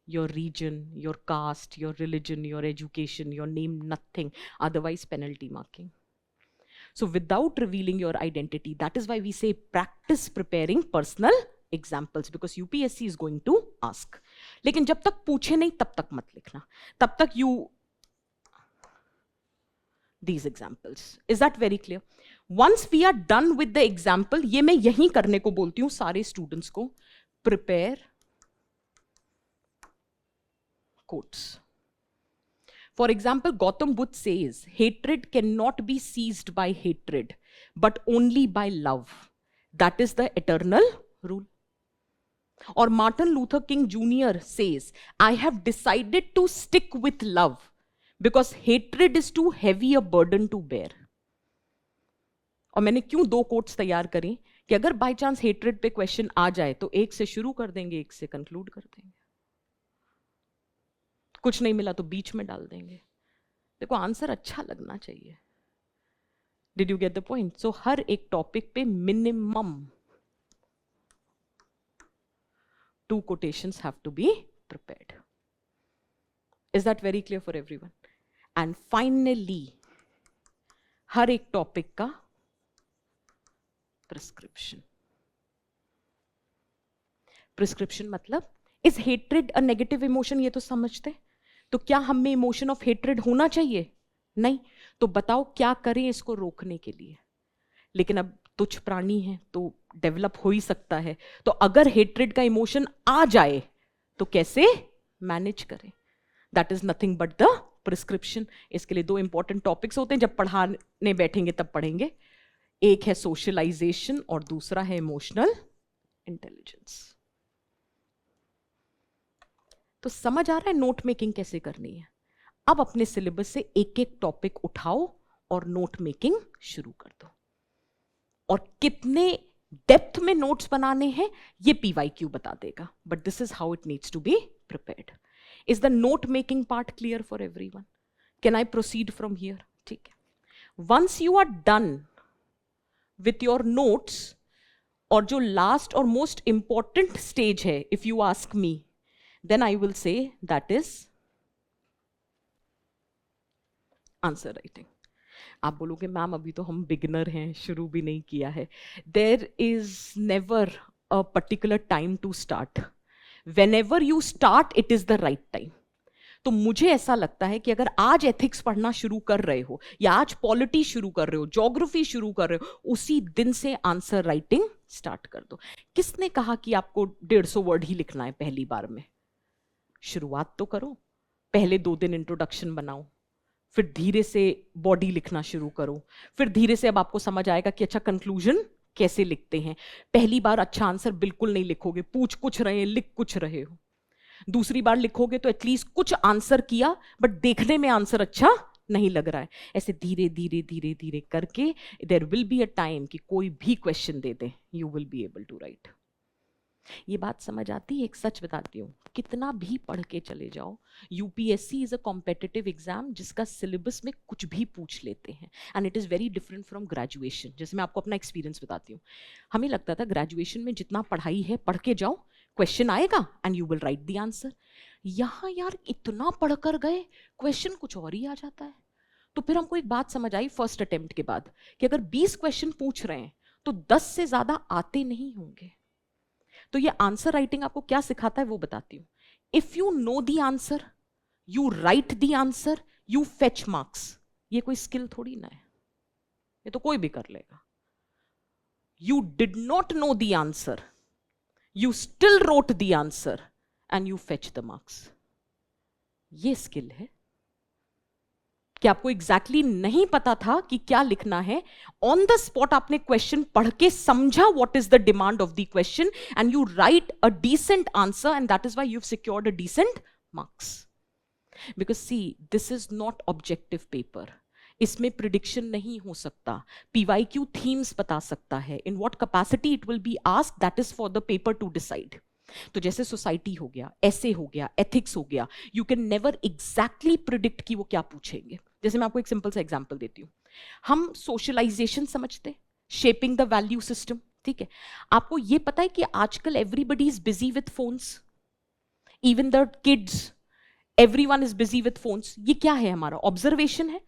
your region, your caste, your religion, your education, your name, nothing. Otherwise, penalty marking. So without revealing your identity, that is why we say practice preparing personal examples because UPSC is going to ask. लेकिन जब तक पूछे नहीं तब तक मत लिखना. तब तक you these examples. Is that very clear? Once we are done with the example, ये मैं यहीं करने को बोलती हूँ सारे students को. Prepare quotes. For example, Gautam Buddha says, hatred cannot be seized by hatred, but only by love. That is the eternal rule. Or Martin Luther King Jr. says, I have decided to stick with love because hatred is too heavy a burden to bear. और मैंने क्यों दो quotes तैयार करें कि अगर by chance hatred पे question आ जाए तो एक से शुरू कर देंगे, एक से कंक्लूड कर देंगे. कुछ नहीं मिला तो बीच में डाल देंगे. देखो आंसर अच्छा लगना चाहिए. Did you get the point? So हर एक टॉपिक पे minimum 2 quotations have to be prepared. Is that very clear for everyone? And finally, हर एक टॉपिक का प्रिस्क्रिप्शन. प्रिस्क्रिप्शन मतलब is hatred a negative emotion? ये तो समझते. तो क्या हम में इमोशन ऑफ हेट्रेड होना चाहिए? नहीं. तो बताओ क्या करें इसको रोकने के लिए? लेकिन अब तुच्छ प्राणी है तो डेवलप हो ही सकता है. तो अगर हेट्रेड का इमोशन आ जाए तो कैसे मैनेज करें? That is nothing but the prescription, इसके लिए 2 इंपॉर्टेंट टॉपिक्स होते हैं, जब पढ़ाने बैठेंगे तब पढ़ेंगे। एक है सोशलाइजेशन और दूसरा है इमोशनल इंटेलिजेंस। तो समझ आ रहा है नोट मेकिंग कैसे करनी है। अब अपने सिलेबस से एक एक टॉपिक उठाओ और नोट मेकिंग शुरू कर दो। और कितने डेप्थ में नोट्स बनाने हैं ये PYQ बता देगा, but this is how it needs to be prepared. Is the note making part clear for everyone? Can I proceed from here? ठीक है, once you are done with your notes, और जो last और most important stage है, if you ask me, then I will say that is answer writing. आप बोलोगे ma'am अभी तो हम बिगिनर हैं, शुरू भी नहीं किया है। There is never a particular time to start. Whenever you start, it is the right time. तो मुझे ऐसा लगता है कि अगर आज एथिक्स पढ़ना शुरू कर रहे हो, या आज पॉलिटी शुरू कर रहे हो, ज्योग्राफी शुरू कर रहे हो, उसी दिन से आंसर राइटिंग स्टार्ट कर दो। किसने कहा कि आपको 150 वर्ड ही लिखना है पहली बार में? शुरुआत तो करो, पहले 2 दिन इंट्रोडक्शन बनाओ, फिर धीरे से बॉडी लिखना शुरू करो, फिर धीरे से अब आपको समझ आएगा कि अच्छा कंक्लूजन कैसे लिखते हैं। पहली बार अच्छा आंसर बिल्कुल नहीं लिखोगे, पूछ कुछ रहे लिख कुछ रहे हो। दूसरी बार लिखोगे तो एटलीस्ट कुछ आंसर किया, बट देखने में आंसर अच्छा नहीं लग रहा है। ऐसे धीरे धीरे धीरे धीरे करके there will be a time कि कोई भी क्वेश्चन दे दे, you will be able to write. ये बात समझ आती है? एक सच बताती हूँ, कितना भी पढ़ के चले जाओ, UPSC is a competitive exam जिसका सिलेबस में कुछ भी पूछ लेते हैं, and it is very different from graduation. जैसे मैं आपको अपना एक्सपीरियंस बताती हूँ, हमें लगता था ग्रेजुएशन में जितना पढ़ाई है पढ़ के जाओ, क्वेश्चन आएगा and you will write the answer. यहाँ यार इतना पढ़ कर गए, क्वेश्चन कुछ और ही आ जाता है। तो फिर हमको एक बात समझ आई फर्स्ट अटेम्प्ट के बाद कि अगर 20 क्वेश्चन पूछ रहे हैं तो 10 से ज्यादा आते नहीं होंगे। तो ये आंसर राइटिंग आपको क्या सिखाता है वो बताती हूं। If you know the answer, you right the answer, you fetch marks. ये कोई स्किल थोड़ी ना है, ये तो कोई भी कर लेगा। You did not know the answer, you still wrote the answer and you fetch the marks. ये स्किल है कि आपको एग्जैक्टली नहीं पता था कि क्या लिखना है, ऑन द स्पॉट आपने क्वेश्चन पढ़ के समझा what is the demand of the question and you write a decent answer, and that is why you have secured a decent marks. Because see, this is not objective paper, इसमें prediction नहीं हो सकता। PYQ themes बता सकता है, in what capacity it will be asked, that is for the paper to decide. तो जैसे society हो गया, ऐसे हो गया, एथिक्स हो गया, you can never exactly predict कि वो क्या पूछेंगे। जैसे मैं आपको एक सिंपल सा एग्जांपल देती हूँ, हम सोशलाइजेशन समझते, शेपिंग द वैल्यू सिस्टम, ठीक है। आपको ये पता है कि आजकल everybody is busy with phones, even the kids, everyone is busy with phones. ये क्या है? हमारा ऑब्जर्वेशन है।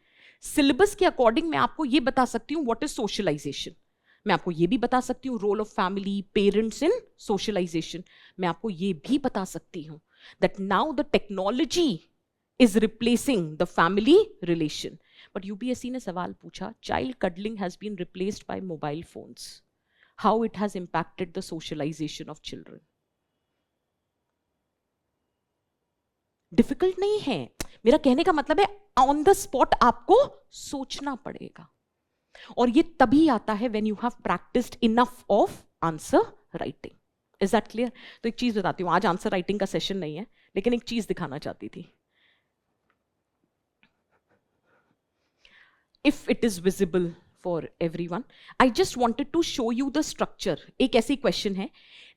सिलेबस के अकॉर्डिंग मैं आपको ये बता सकती हूँ व्हाट इज सोशलाइजेशन। मैं आपको ये भी बता सकती हूँ role of family, parents in socialization. मैं आपको ये भी बता सकती हूँ that now the technology is replacing the family relation. But UPSC ने सवाल पूछा, child cuddling has been replaced by mobile phones, how it has impacted the socialization of children. Difficult नहीं है, मेरा कहने का मतलब है ऑन द स्पॉट आपको सोचना पड़ेगा, और ये तभी आता है when you have practised enough of answer writing. Is that clear? तो एक चीज बताती हूँ, आज आंसर राइटिंग का सेशन नहीं है, लेकिन एक चीज दिखाना चाहती थी। If it is visible for everyone, I just wanted to show you the structure. एक ऐसी क्वेश्चन है,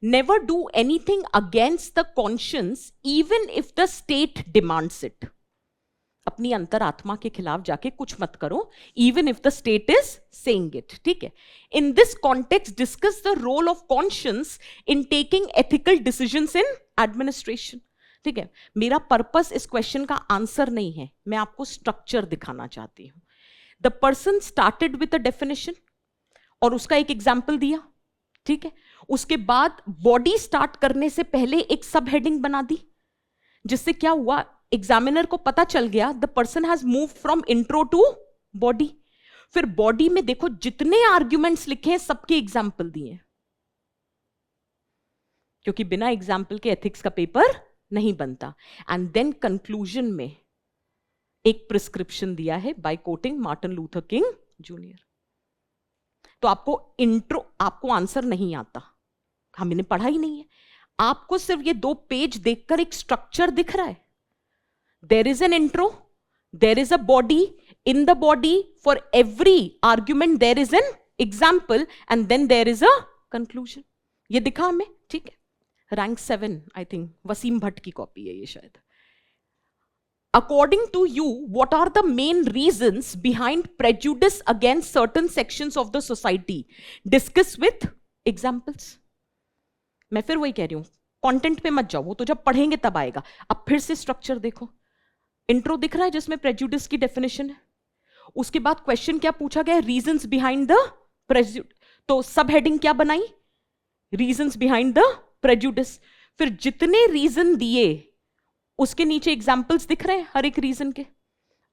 never do anything against the conscience even if the state demands it. अपनी अंतरात्मा के खिलाफ जाके कुछ मत करो, even if the state is saying it, ठीक है। In this context discuss the role of conscience in taking ethical decisions in administration, ठीक है। मेरा पर्पस इस क्वेश्चन का आंसर नहीं है, मैं आपको स्ट्रक्चर दिखाना चाहती हूं। The person started with a definition और उसका एक एग्जाम्पल दिया, ठीक है। उसके बाद बॉडी स्टार्ट करने से पहले एक सब हेडिंग बना दी, जिससे क्या हुआ, एग्जामिनर को पता चल गया the person has move from intro to body. फिर बॉडी में देखो जितने आर्ग्यूमेंट्स लिखे हैं सबके एग्जाम्पल दिए, क्योंकि बिना एग्जाम्पल के एथिक्स का पेपर नहीं बनता। एंड देन कंक्लूजन में एक प्रिस्क्रिप्शन दिया है by quoting Martin Luther King junior. तो आपको इंट्रो, आपको आंसर नहीं आता, हमने पढ़ा ही नहीं है, आपको सिर्फ ये 2 पेज देखकर एक स्ट्रक्चर दिख रहा है। There is an intro, there is a body, in the body for every argument there is an example and then there is a conclusion. ये दिखा हमें, ठीक है। Rank 7 I think Wasim Bhat की कॉपी है ये शायद। According to you, what are the main reasons behind prejudice against certain sections of the society? Discuss with examples. मैं फिर वही कह रही हूं, कंटेंट पे मत जाओ, वो तो जब पढ़ेंगे तब आएगा। अब फिर से स्ट्रक्चर देखो, इंट्रो दिख रहा है जिसमें प्रेजुडिस की डेफिनेशन है, उसके बाद क्वेश्चन क्या पूछा गया, रीजंस बिहाइंड द प्रेजुडिस, तो सब हेडिंग क्या बनाई, रीजंस बिहाइंड द प्रेजुडिस। फिर जितने रीजन दिए उसके नीचे एग्जाम्पल्स दिख रहे हैं हर एक रीजन के,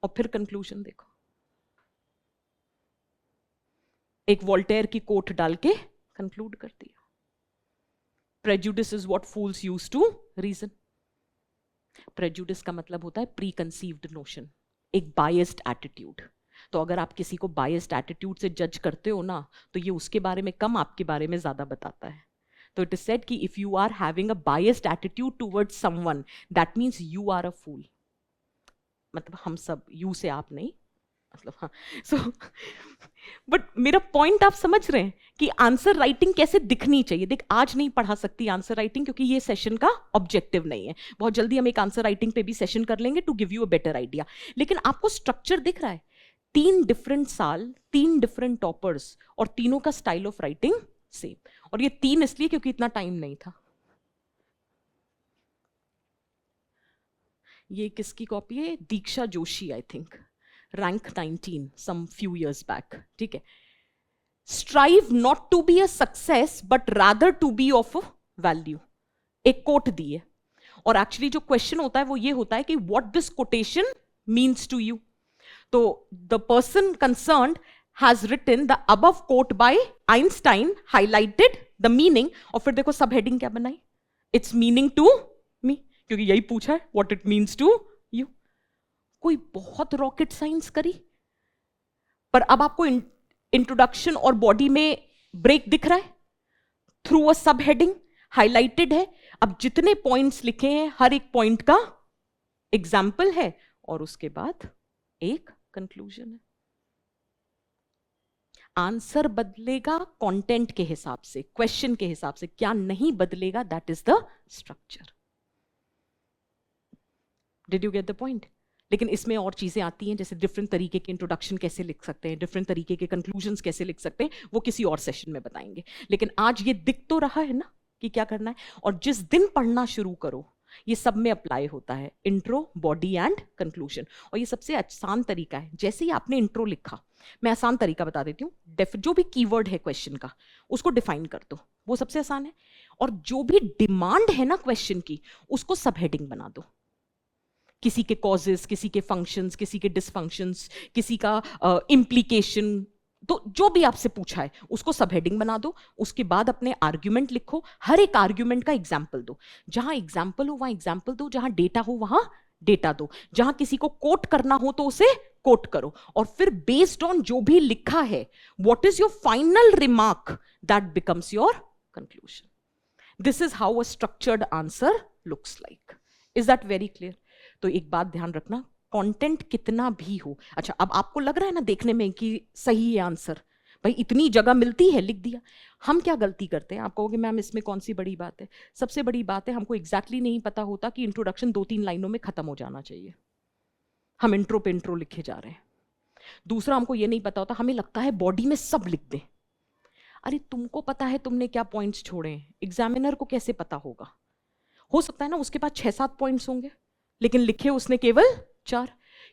और फिर कंक्लूजन देखो, एक वोल्टेयर की कोट डाल के कंक्लूड कर दिया, prejudice is what fools use to reason. Prejudice का मतलब होता है प्री कंसीव्ड नोशन, एक बायस्ड एटीट्यूड। तो अगर आप किसी को बायस्ड एटीट्यूड से जज करते हो ना, तो ये उसके बारे में कम, आपके बारे में ज्यादा बताता है। तो इट इज सेड कि if you are having a biased attitude towards someone, that means you are a fool. मतलब हम सब, यू से आप नहीं, मतलब हाँ। सो बट मेरा पॉइंट आप समझ रहे हैं कि आंसर राइटिंग कैसे दिखनी चाहिए। देख, आज नहीं पढ़ा सकती आंसर राइटिंग क्योंकि ये सेशन का ऑब्जेक्टिव नहीं है। बहुत जल्दी हम एक आंसर राइटिंग पे भी सेशन कर लेंगे to give you a better idea. लेकिन आपको स्ट्रक्चर दिख रहा है, 3 डिफरेंट साल, 3 डिफरेंट टॉपर्स, और तीनों का स्टाइल ऑफ राइटिंग सेम। और ये 3 इसलिए क्योंकि इतना टाइम नहीं था। ये किसकी कॉपी है, Diksha Joshi I think, rank 19 some few years back, ठीक है। Strive not to be a success but rather to be of value, एक कोट दी है, और एक्चुअली जो क्वेश्चन होता है वो ये होता है कि what this quotation means to you. तो the person concerned has written the above quote by Einstein, highlighted the meaning, और फिर देखो सब हेडिंग क्या बनाई, its meaning to me, क्योंकि यही पूछा है what it means to you। कोई बहुत रॉकेट साइंस करी, पर अब आपको इंट्रोडक्शन और बॉडी में ब्रेक दिख रहा है, थ्रू अ सब हेडिंग हाईलाइटेड है। अब जितने पॉइंट्स लिखे हैं हर एक पॉइंट का एग्जाम्पल है, और उसके बाद एक कंक्लूजन है। आंसर बदलेगा कंटेंट के हिसाब से, क्वेश्चन के हिसाब से, क्या नहीं बदलेगा, that is the structure. Did you get the point? लेकिन इसमें और चीजें आती हैं, जैसे डिफरेंट तरीके के इंट्रोडक्शन कैसे लिख सकते हैं, डिफरेंट तरीके के कंक्लूजन्स कैसे लिख सकते हैं, वो किसी और सेशन में बताएंगे। लेकिन आज ये दिख तो रहा है ना कि क्या करना है, और जिस दिन पढ़ना शुरू करो ये सब में अप्लाई होता है, इंट्रो, बॉडी एंड कंक्लूजन। और ये सबसे आसान तरीका है, जैसे ही आपने इंट्रो लिखा, मैं आसान तरीका बता देती हूँ, जो भी कीवर्ड है क्वेश्चन का उसको डिफाइन कर दो, वो सबसे आसान है। और जो भी डिमांड है ना क्वेश्चन की, उसको सब हेडिंग बना दो, किसी के कॉजेस, किसी के फंक्शंस, किसी के डिसफंक्शंस, किसी का इम्प्लीकेशन, तो जो भी आपसे पूछा है उसको सब हेडिंग बना दो। उसके बाद अपने आर्ग्यूमेंट लिखो, हर एक आर्ग्यूमेंट का एग्जाम्पल दो, जहां एग्जाम्पल हो वहां एग्जाम्पल दो, जहां डेटा हो वहां डेटा दो, जहां किसी को कोट करना हो तो उसे कोट करो, और फिर बेस्ड ऑन जो भी लिखा है, what is your final remark, that becomes your conclusion. This is how a structured answer looks like. Is that very clear? तो एक बात ध्यान रखना, कंटेंट कितना भी हो, अच्छा अब आपको लग रहा है ना देखने में कि सही है आंसर, भाई इतनी जगह मिलती है लिख दिया। हम क्या गलती करते हैं, आप कहोगे मैम इसमें कौन सी बड़ी बात है? सबसे बड़ी बात है हमको एग्जैक्टली नहीं पता होता कि इंट्रोडक्शन 2-3 लाइनों में खत्म हो जाना चाहिए, हम इंट्रो पे इंट्रो लिखे जा रहे हैं। दूसरा, हमको ये नहीं पता होता, हमें लगता है बॉडी में सब लिख दें। अरे तुमको पता है तुमने क्या पॉइंट्स छोड़े हैं, एग्जामिनर को कैसे पता होगा? हो सकता है ना उसके पास 6-7 पॉइंट्स होंगे, लेकिन लिखे उसने केवल 4,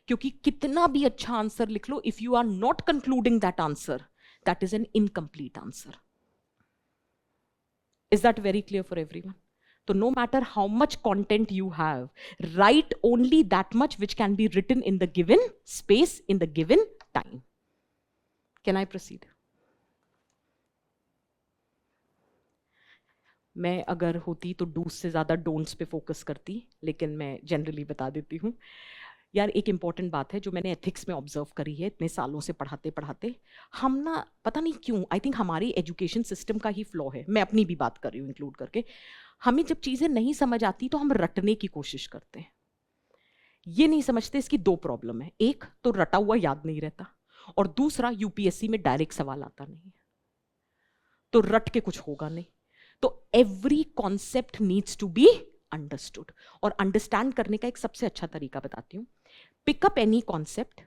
क्योंकि कितना भी अच्छा आंसर लिख लो, if you are not concluding that answer, that is an incomplete answer. Is that very clear for everyone? तो no matter how much content you have, write only that much which can be written in the given space, in the given time. Can I proceed? मैं अगर होती तो do's से ज्यादा don'ts पे focus करती, लेकिन मैं जनरली बता देती हूँ। यार एक इंपॉर्टेंट बात है जो मैंने एथिक्स में ऑब्जर्व करी है इतने सालों से पढ़ाते पढ़ाते, हम ना पता नहीं क्यों, आई थिंक हमारी एजुकेशन सिस्टम का ही फ्लॉ है, मैं अपनी भी बात कर रही हूँ इंक्लूड करके, हमें जब चीज़ें नहीं समझ आती तो हम रटने की कोशिश करते हैं। ये नहीं समझते इसकी दो प्रॉब्लम है, एक तो रटा हुआ याद नहीं रहता, और दूसरा यूपीएससी में डायरेक्ट सवाल आता नहीं है, तो रट के कुछ होगा नहीं। तो every concept needs to be understood, और अंडरस्टैंड करने का एक सबसे अच्छा तरीका बताती हूं। Pick up any concept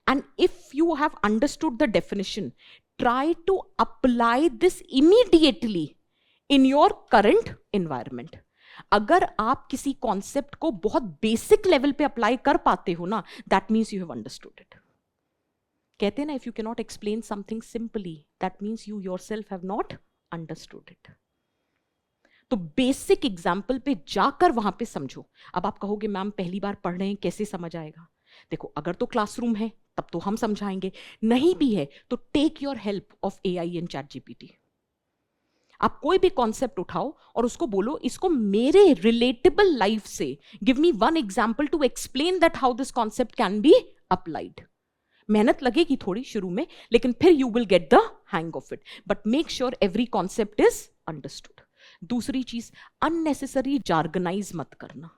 and if you have understood the definition, try to apply this immediately in your current environment. अगर आप किसी कॉन्सेप्ट को बहुत बेसिक लेवल पे अप्लाई कर पाते हो ना, that means you have understood it. कहते हैं ना, if you can not explain something simply, that means you yourself have not understood it. तो बेसिक एग्जाम्पल पे जाकर वहां पे समझो। अब आप कहोगे मैम पहली बार पढ़ रहे हैं, कैसे समझ आएगा? देखो, अगर तो क्लासरूम है तब तो हम समझाएंगे, नहीं भी है तो take your help of AI and ChatGPT. आप कोई भी कॉन्सेप्ट उठाओ और उसको बोलो इसको मेरे रिलेटेबल लाइफ से, give me one example to explain that how this concept can be applied. मेहनत लगेगी थोड़ी शुरू में, लेकिन फिर you will get the hang of it, but make sure every concept is understood. दूसरी चीज, अननेसेसरी जार्गनाइज मत करना,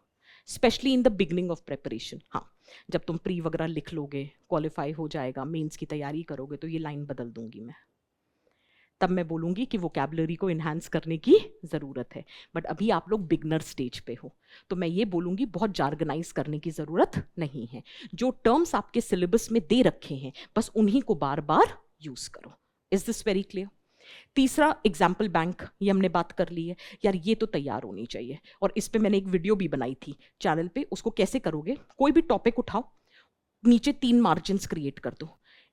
specially in the beginning of preparation. हाँ, जब तुम प्री वगैरह लिख लोगे, क्वालिफाई हो जाएगा, मेंस की तैयारी करोगे, तो ये लाइन बदल दूंगी मैं, तब मैं बोलूंगी कि वोकैबुलरी को इन्हांस करने की जरूरत है। बट अभी आप लोग बिगनर स्टेज पे हो, तो मैं ये बोलूंगी बहुत जार्गनाइज करने की जरूरत नहीं है। जो टर्म्स आपके सिलेबस में दे रखे हैं बस उन्हीं को बार बार यूज करो। Is this very clear? तीसरा, एग्जाम्पल बैंक, ये हमने बात कर ली है। यार ये तो तैयार होनी चाहिए, और इस पे मैंने एक वीडियो भी बनाई थी चैनल पे। उसको कैसे करोगे, कोई भी टॉपिक उठाओ, नीचे 3 मार्जिन्स क्रिएट कर दो,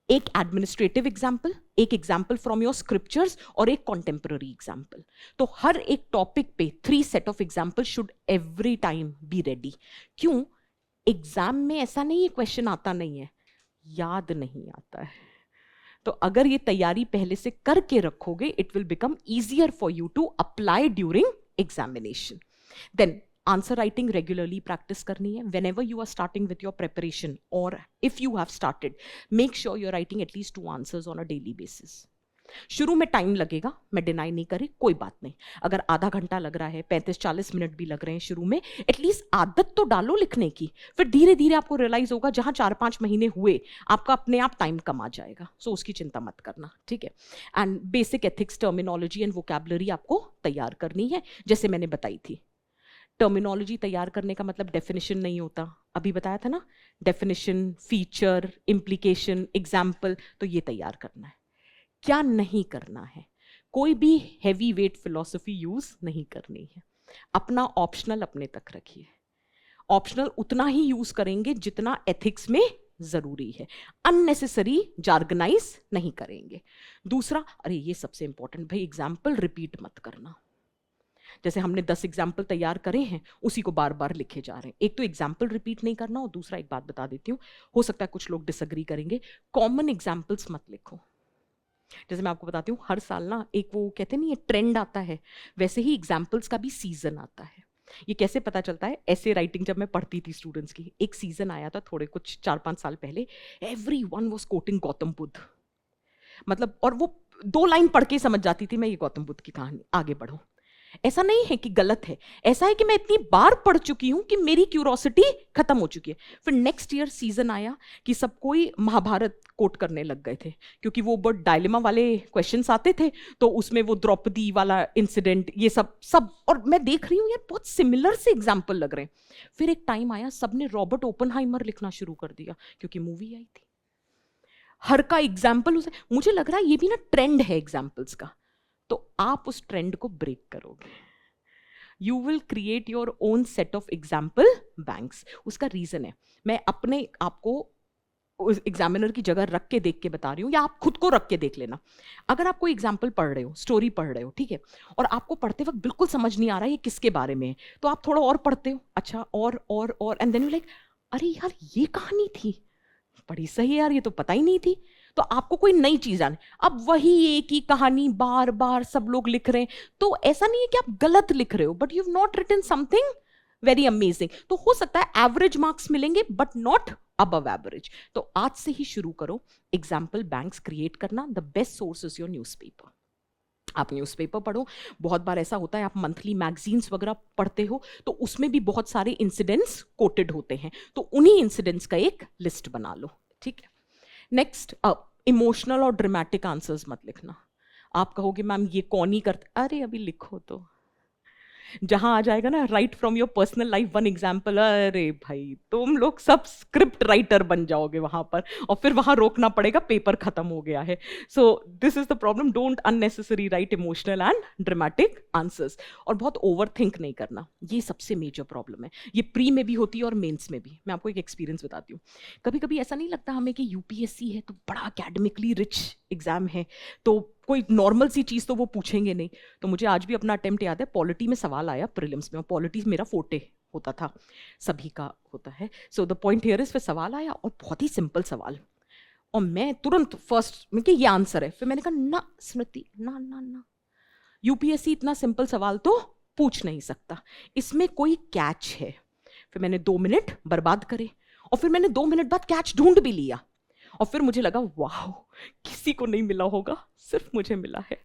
एक एडमिनिस्ट्रेटिव एग्जाम्पल, एक एग्जाम्पल फ्रॉम योर स्क्रिप्चर्स और एक कॉन्टेम्पररी एग्जाम्पल। तो हर एक टॉपिक पे 3 set of example should every time be ready. क्यों? एग्जाम में ऐसा नहीं है क्वेश्चन आता नहीं है, याद नहीं आता है। तो अगर ये तैयारी पहले से करके रखोगे, it will become easier for you to apply during examination. Then answer writing regularly practice करनी है। whenever you are starting with your preparation, or if you have started, make sure you're writing at least 2 answers on a daily basis. शुरू में time लगेगा, मैं deny नहीं करी, कोई बात नहीं। अगर आधा घंटा लग रहा है, 35-40 मिनट भी लग रहे हैं शुरू में, एटलीस्ट आदत तो डालो लिखने की। फिर धीरे धीरे आपको रियलाइज होगा, जहां 4-5 महीने हुए आपका अपने आप टाइम कम आ जाएगा। सो उसकी चिंता मत करना, ठीक है। And basic ethics, terminology and vocabulary आपको तैयार करनी है, जैसे मैंने बताई थी। टर्मिनोलॉजी तैयार करने का मतलब डेफिनेशन नहीं होता, अभी बताया था ना, डेफिनेशन, फीचर, इम्प्लीकेशन, एग्जाम्पल, तो ये तैयार करना है। क्या नहीं करना है? कोई भी हैवी वेट फिलॉसफी यूज नहीं करनी है। अपना ऑप्शनल अपने तक रखिए। ऑप्शनल उतना ही यूज करेंगे जितना एथिक्स में जरूरी है, अननेसेसरी जार्गनाइज नहीं करेंगे। दूसरा, अरे ये सबसे इंपॉर्टेंट भाई, एग्जाम्पल रिपीट मत करना। जैसे हमने 10 एग्जाम्पल तैयार करे हैं, उसी को बार बार लिखे जा रहे हैं। एक तो एग्जाम्पल रिपीट नहीं करना, और दूसरा एक बात बता देती हूँ, हो सकता है कुछ लोग डिसएग्री करेंगे, कॉमन एग्जाम्पल्स मत लिखो। जैसे मैं आपको बताती हूँ, हर साल ना एक वो कहते नहीं, ये ट्रेंड आता है, वैसे ही एग्जाम्पल्स का भी सीजन आता है। ये कैसे पता चलता है? ऐसे राइटिंग जब मैं पढ़ती थी स्टूडेंट्स की, एक सीजन आया था थोड़े कुछ 4-5 साल पहले, everyone was coating Gautam Buddha, मतलब, और वो 2 लाइन पढ़ के समझ जाती थी मैं, ये गौतम बुद्ध की कहानी, आगे बढ़ो। ऐसा नहीं है कि गलत है, ऐसा है कि मैं इतनी बार पढ़ चुकी हूं कि मेरी क्यूरोसिटी खत्म हो चुकी है। फिर नेक्स्ट ईयर सीजन आया कि सब कोई महाभारत कोट करने लग गए थे, क्योंकि वो बहुत डायलेमा वाले क्वेश्चंस आते थे, तो उसमें वो द्रौपदी वाला इंसिडेंट, ये सब, और मैं देख रही हूँ यार बहुत सिमिलर से एग्जाम्पल लग रहे हैं। फिर एक टाइम आया, सबने रॉबर्ट ओपनहाइमर लिखना शुरू कर दिया, क्योंकि मूवी आई थी। हर का एग्जाम्पल उसे, मुझे लग रहा है ये भी ना ट्रेंड है एग्जाम्पल्स का, तो आप उस ट्रेंड को ब्रेक करोगे। You will create your own set of example banks. उसका रीजन है, मैं अपने आपको एग्जामिनर की जगह रख के देख के बता रही हूँ, या आप खुद को रख के देख लेना। अगर आप कोई एग्जाम्पल पढ़ रहे हो, स्टोरी पढ़ रहे हो, ठीक है, और आपको पढ़ते वक्त बिल्कुल समझ नहीं आ रहा है ये किसके बारे में है, तो आप थोड़ा और पढ़ते हो, अच्छा, और एंड देन यू लाइक, अरे यार ये कहानी थी, बड़ी सही है यार, ये तो पता ही नहीं थी। तो आपको कोई नई चीज आने, अब वही एक ही कहानी बार बार सब लोग लिख रहे हैं, तो ऐसा नहीं है कि आप गलत लिख रहे हो, but you have not written something very amazing. तो हो सकता है एवरेज मार्क्स मिलेंगे, बट नॉट अबव एवरेज। तो आज से ही शुरू करो एग्जाम्पल बैंक्स क्रिएट करना। The best source is your newspaper. आप न्यूज़पेपर पढ़ो। बहुत बार ऐसा होता है आप मंथली मैगजीन्स वगैरह पढ़ते हो तो उसमें भी बहुत सारे इंसिडेंट्स कोटेड होते हैं, तो उन्हीं इंसिडेंट्स का एक लिस्ट बना लो, ठीक है। नेक्स्ट, इमोशनल और ड्रामेटिक आंसर्स मत लिखना। आप कहोगे मैम ये कौन ही करता, अरे अभी लिखो तो। जहां आ जाएगा ना right from your personal life one example, अरे भाई तुम लोग सब स्क्रिप्ट राइटर बन जाओगे वहां पर, और फिर वहां रोकना पड़ेगा, पेपर खत्म हो गया है। So this is the problem, don't unnecessary right emotional and dramatic answers. और बहुत ओवर थिंक नहीं करना, ये सबसे मेजर प्रॉब्लम है। ये प्री में भी होती है और मेंस में भी। मैं आपको एक एक्सपीरियंस बताती हूँ। कभी कभी ऐसा नहीं लगता हमें कि यूपीएससी है तो बड़ा अकेडमिकली रिच एग्जाम है, तो कोई नॉर्मल सी चीज़ तो वो पूछेंगे नहीं। तो मुझे आज भी अपना अटेम्प्ट याद है, पॉलिटी में सवाल आया प्रीलिम्स में, और पॉलिटी मेरा फोर्टे होता था, सभी का होता है। So the point here is, फिर सवाल आया और बहुत ही सिंपल सवाल, और मैं तुरंत फर्स्ट में कि ये आंसर है। फिर मैंने कहा ना स्मृति, ना ना ना, यूपीएससी इतना सिंपल सवाल तो पूछ नहीं सकता, इसमें कोई कैच है। फिर मैंने 2 मिनट बर्बाद करे, और फिर मैंने 2 मिनट बाद कैच ढूंढ भी लिया, और फिर मुझे लगा वाह किसी को नहीं मिला होगा, सिर्फ मुझे मिला है।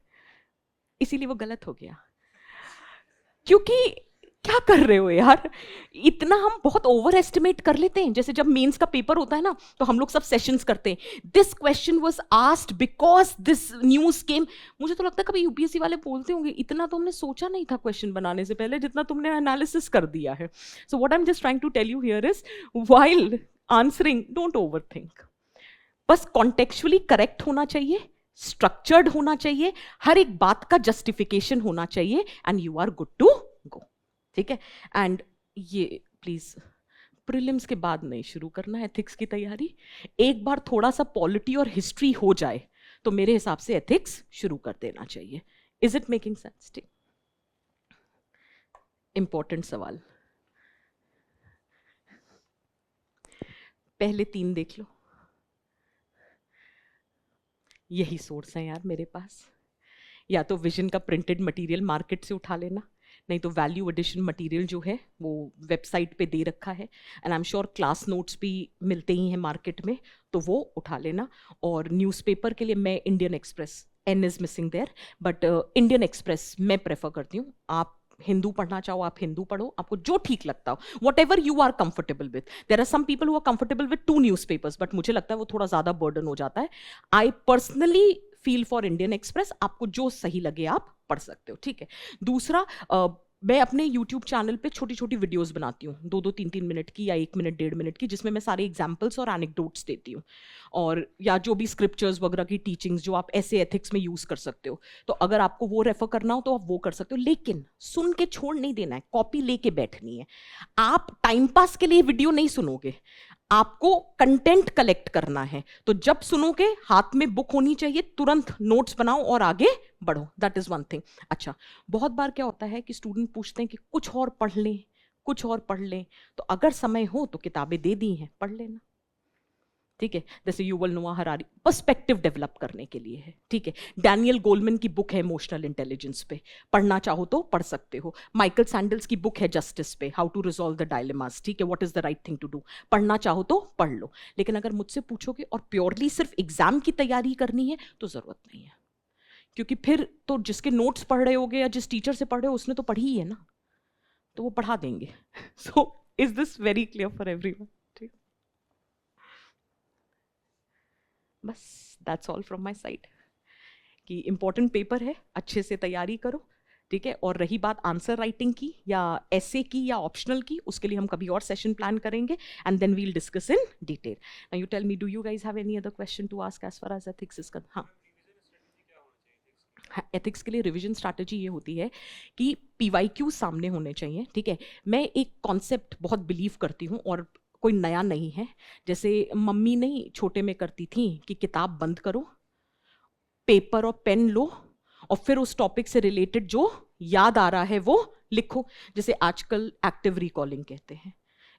इसीलिए वो गलत हो गया। क्योंकि क्या कर रहे हो यार, इतना हम बहुत ओवर एस्टिमेट कर लेते हैं। जैसे जब मेंस का पेपर होता है ना, तो हम लोग सब सेशंस करते हैं, this question was asked because this news came. मुझे तो लगता है कभी यूपीएससी वाले बोलते होंगे इतना तो हमने सोचा नहीं था क्वेश्चन बनाने से पहले जितना तुमने एनालिसिस कर दिया है। So what I am just trying to tell you here is, while answering don't overthink. बस कॉन्टेक्चुअली करेक्ट होना चाहिए, स्ट्रक्चर्ड होना चाहिए, हर एक बात का जस्टिफिकेशन होना चाहिए, and you are good to go, ठीक है। एंड ये प्लीज प्रीलिम्स के बाद नहीं शुरू करना एथिक्स की तैयारी। एक बार थोड़ा सा पॉलिटी और हिस्ट्री हो जाए तो मेरे हिसाब से एथिक्स शुरू कर देना चाहिए। Is it making sense? ठीक, इंपॉर्टेंट सवाल, पहले 3 देख लो। यही सोर्स है यार मेरे पास, या तो विजन का प्रिंटेड मटेरियल मार्केट से उठा लेना, नहीं तो वैल्यू एडिशन मटेरियल जो है वो वेबसाइट पे दे रखा है, and I am sure class notes भी मिलते ही हैं मार्केट में, तो वो उठा लेना। और न्यूज़पेपर के लिए मैं Indian Express, N is missing there, but Indian Express मैं प्रेफर करती हूँ। आप हिंदू पढ़ना चाहो आप हिंदू पढ़ो, आपको जो ठीक लगता हो, whatever you are comfortable with. There are some people who are comfortable with 2 newspapers, but मुझे लगता है वो थोड़ा ज्यादा बर्डन हो जाता है। I personally feel for Indian express, आपको जो सही लगे आप पढ़ सकते हो, ठीक है। दूसरा, मैं अपने यूट्यूब चैनल पे छोटी छोटी वीडियोस बनाती हूँ, 2-2, 3-3 मिनट की या 1 मिनट 1.5 मिनट की, जिसमें मैं सारे एग्जाम्पल्स और एनेक्डोट्स देती हूँ, और या जो भी स्क्रिप्चर्स वगैरह की टीचिंग्स जो आप ऐसे एथिक्स में यूज कर सकते हो, तो अगर आपको वो रेफर करना हो तो आप वो कर सकते हो। लेकिन सुन के छोड़ नहीं देना है, कॉपी लेके बैठनी है। आप टाइम पास के लिए वीडियो नहीं सुनोगे, आपको कंटेंट कलेक्ट करना है, तो जब सुनोगे हाथ में बुक होनी चाहिए, तुरंत नोट्स बनाओ और आगे बढ़ो, दैट इज वन थिंग। अच्छा, बहुत बार क्या होता है कि स्टूडेंट पूछते हैं कि कुछ और पढ़ लें, कुछ और पढ़ लें, तो अगर समय हो तो किताबें दे दी हैं, पढ़ लेना, ठीक है। जैसे युवल नोआ हरारी, पर्सपेक्टिव डेवलप करने के लिए है, ठीक है। डैनियल गोलमैन की बुक है इमोशनल इंटेलिजेंस पे, पढ़ना चाहो तो पढ़ सकते हो। माइकल सैंडल्स की बुक है जस्टिस पे, how to resolve the dilemmas, ठीक है, what is the right thing to do, पढ़ना चाहो तो पढ़ लो। लेकिन अगर मुझसे पूछोगे और प्योरली सिर्फ एग्जाम की तैयारी करनी है तो जरूरत नहीं है, क्योंकि फिर तो जिसके नोट्स पढ़ रहे होगे या जिस टीचर से पढ़ रहे हो उसने तो पढ़ी ही है ना, तो वो पढ़ा देंगे। So is this very clear for everyone? ठीक, बस that's all from my side, कि इंपॉर्टेंट पेपर है, अच्छे से तैयारी करो, ठीक है। और रही बात आंसर राइटिंग की या एसे की या ऑप्शनल की, उसके लिए हम कभी और सेशन प्लान करेंगे, and then we'll discuss in detail. Now you tell me, do you guys have any other question to ask as far as ethics is concern? हाँ, एथिक्स के लिए रिवीजन स्ट्रैटेजी ये होती है कि पीवाईक्यू सामने होने चाहिए, ठीक है। मैं एक कॉन्सेप्ट बहुत बिलीव करती हूँ और कोई नया नहीं है। जैसे मम्मी नहीं छोटे में करती थी कि किताब बंद करो, पेपर और पेन लो, और फिर उस टॉपिक से रिलेटेड जो याद आ रहा है वो लिखो। जैसे आजकल एक्टिव रिकॉलिंग कहते हैं,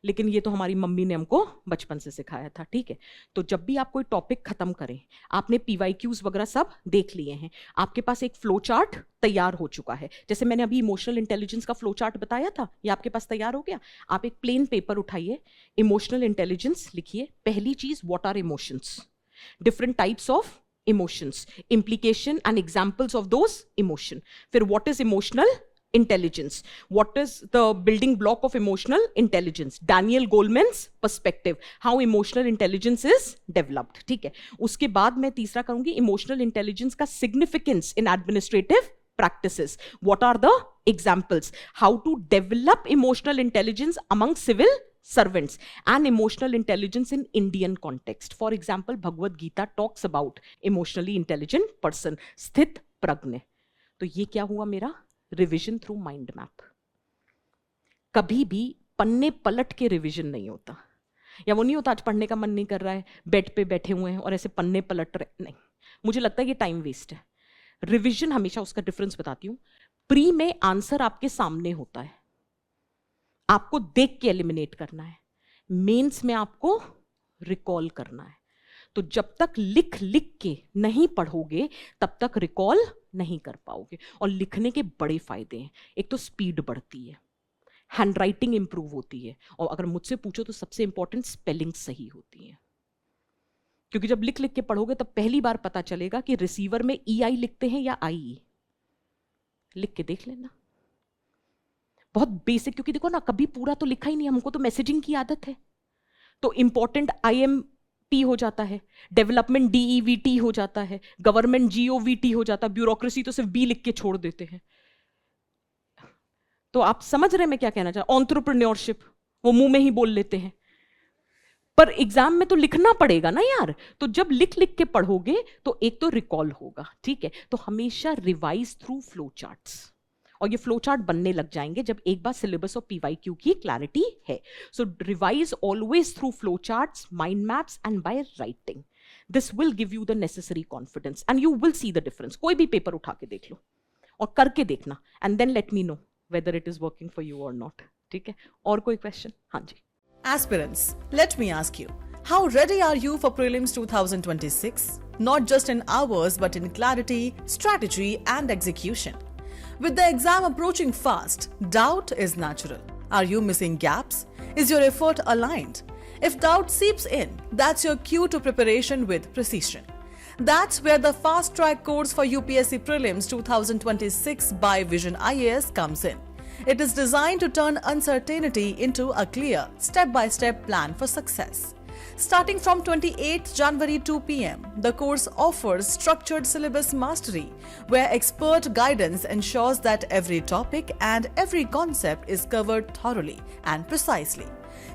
लेकिन ये तो हमारी मम्मी ने हमको बचपन से सिखाया था, ठीक है। तो जब भी आप कोई टॉपिक खत्म करें, आपने PYQs वगैरह सब देख लिए हैं, आपके पास एक फ्लो चार्ट तैयार हो चुका है। जैसे मैंने अभी इमोशनल इंटेलिजेंस का फ्लो चार्ट बताया था, ये आपके पास तैयार हो गया। आप एक प्लेन पेपर उठाइए, इमोशनल इंटेलिजेंस लिखिए। पहली चीज, what are emotions, different types of emotions, implication and examples of those emotion. फिर what is emotional intelligence, what is the building block of emotional intelligence, Daniel Goleman's perspective, how emotional intelligence is developed, ठीक है। उसके बाद मैं तीसरा करूंगी emotional intelligence का significance in administrative practices, what are the examples, how to develop emotional intelligence among civil servants and emotional intelligence in Indian context. For example, Bhagavad Gita talks about emotionally intelligent person, स्थित प्रज्ञ। तो ये क्या हुआ मेरा revision through mind map. कभी भी पन्ने पलट के रिविजन नहीं होता, या वो नहीं होता आज पढ़ने का मन नहीं कर रहा है, बेड पे बैठे हुए हैं और ऐसे पन्ने पलट रहे, नहीं, मुझे लगता है ये टाइम वेस्ट है। रिविजन हमेशा, उसका डिफरेंस बताती हूँ, प्री में आंसर आपके सामने होता है, आपको देख के एलिमिनेट करना है, मेंस में आपको रिकॉल करना है। तो जब तक लिख लिख के नहीं पढ़ोगे तब तक रिकॉल नहीं कर पाओगे। और लिखने के बड़े फायदे हैं, एक तो स्पीड बढ़ती है, हैंड राइटिंग इंप्रूव होती है, और अगर मुझसे पूछो तो सबसे इंपॉर्टेंट स्पेलिंग सही होती है। क्योंकि जब लिख लिख के पढ़ोगे तब पहली बार पता चलेगा कि रिसीवर में EI लिखते हैं या IE। लिख के देख लेना, बहुत बेसिक, क्योंकि देखो ना कभी पूरा तो लिखा ही नहीं, हमको तो मैसेजिंग की आदत है, तो इंपॉर्टेंट IMP हो जाता है, डेवलपमेंट DEVT हो जाता है, गवर्नमेंट GOVT हो जाता है, ब्यूरोक्रेसी तो सिर्फ B लिख के छोड़ देते हैं। तो आप समझ रहे हैं मैं क्या कहना चाह रहा हूं, एंटरप्रेन्योरशिप वो मुंह में ही बोल लेते हैं, पर एग्जाम में तो लिखना पड़ेगा ना यार। तो जब लिख लिख के पढ़ोगे तो एक तो रिकॉल होगा, ठीक है। तो हमेशा रिवाइज थ्रू फ्लो चार्ट्स, और ये फ्लो चार्ट बनने लग जाएंगे जब एक बार सिलेबस और PYQ की क्लैरिटी है। So revise always through flow charts, mind maps and by writing. This will give you the necessary confidence and you will see the difference. कोई भी पेपर उठा के देख लो और करके देखना, and then let me know whether it is working for you और not, ठीक है। और कोई क्वेश्चन? हाँ जी। Aspirants, let me ask you, how ready are you for prelims 2026? Not just in hours, but in clarity, strategy, and execution. With the exam approaching fast, doubt is natural. Are you missing gaps? Is your effort aligned? If doubt seeps in, that's your cue to preparation with precision. That's where the fast track course for UPSC Prelims 2026 by Vision IAS comes in. It is designed to turn uncertainty into a clear, step-by-step plan for success. Starting from 28th January 2 p.m., the course offers structured syllabus mastery, where expert guidance ensures that every topic and every concept is covered thoroughly and precisely.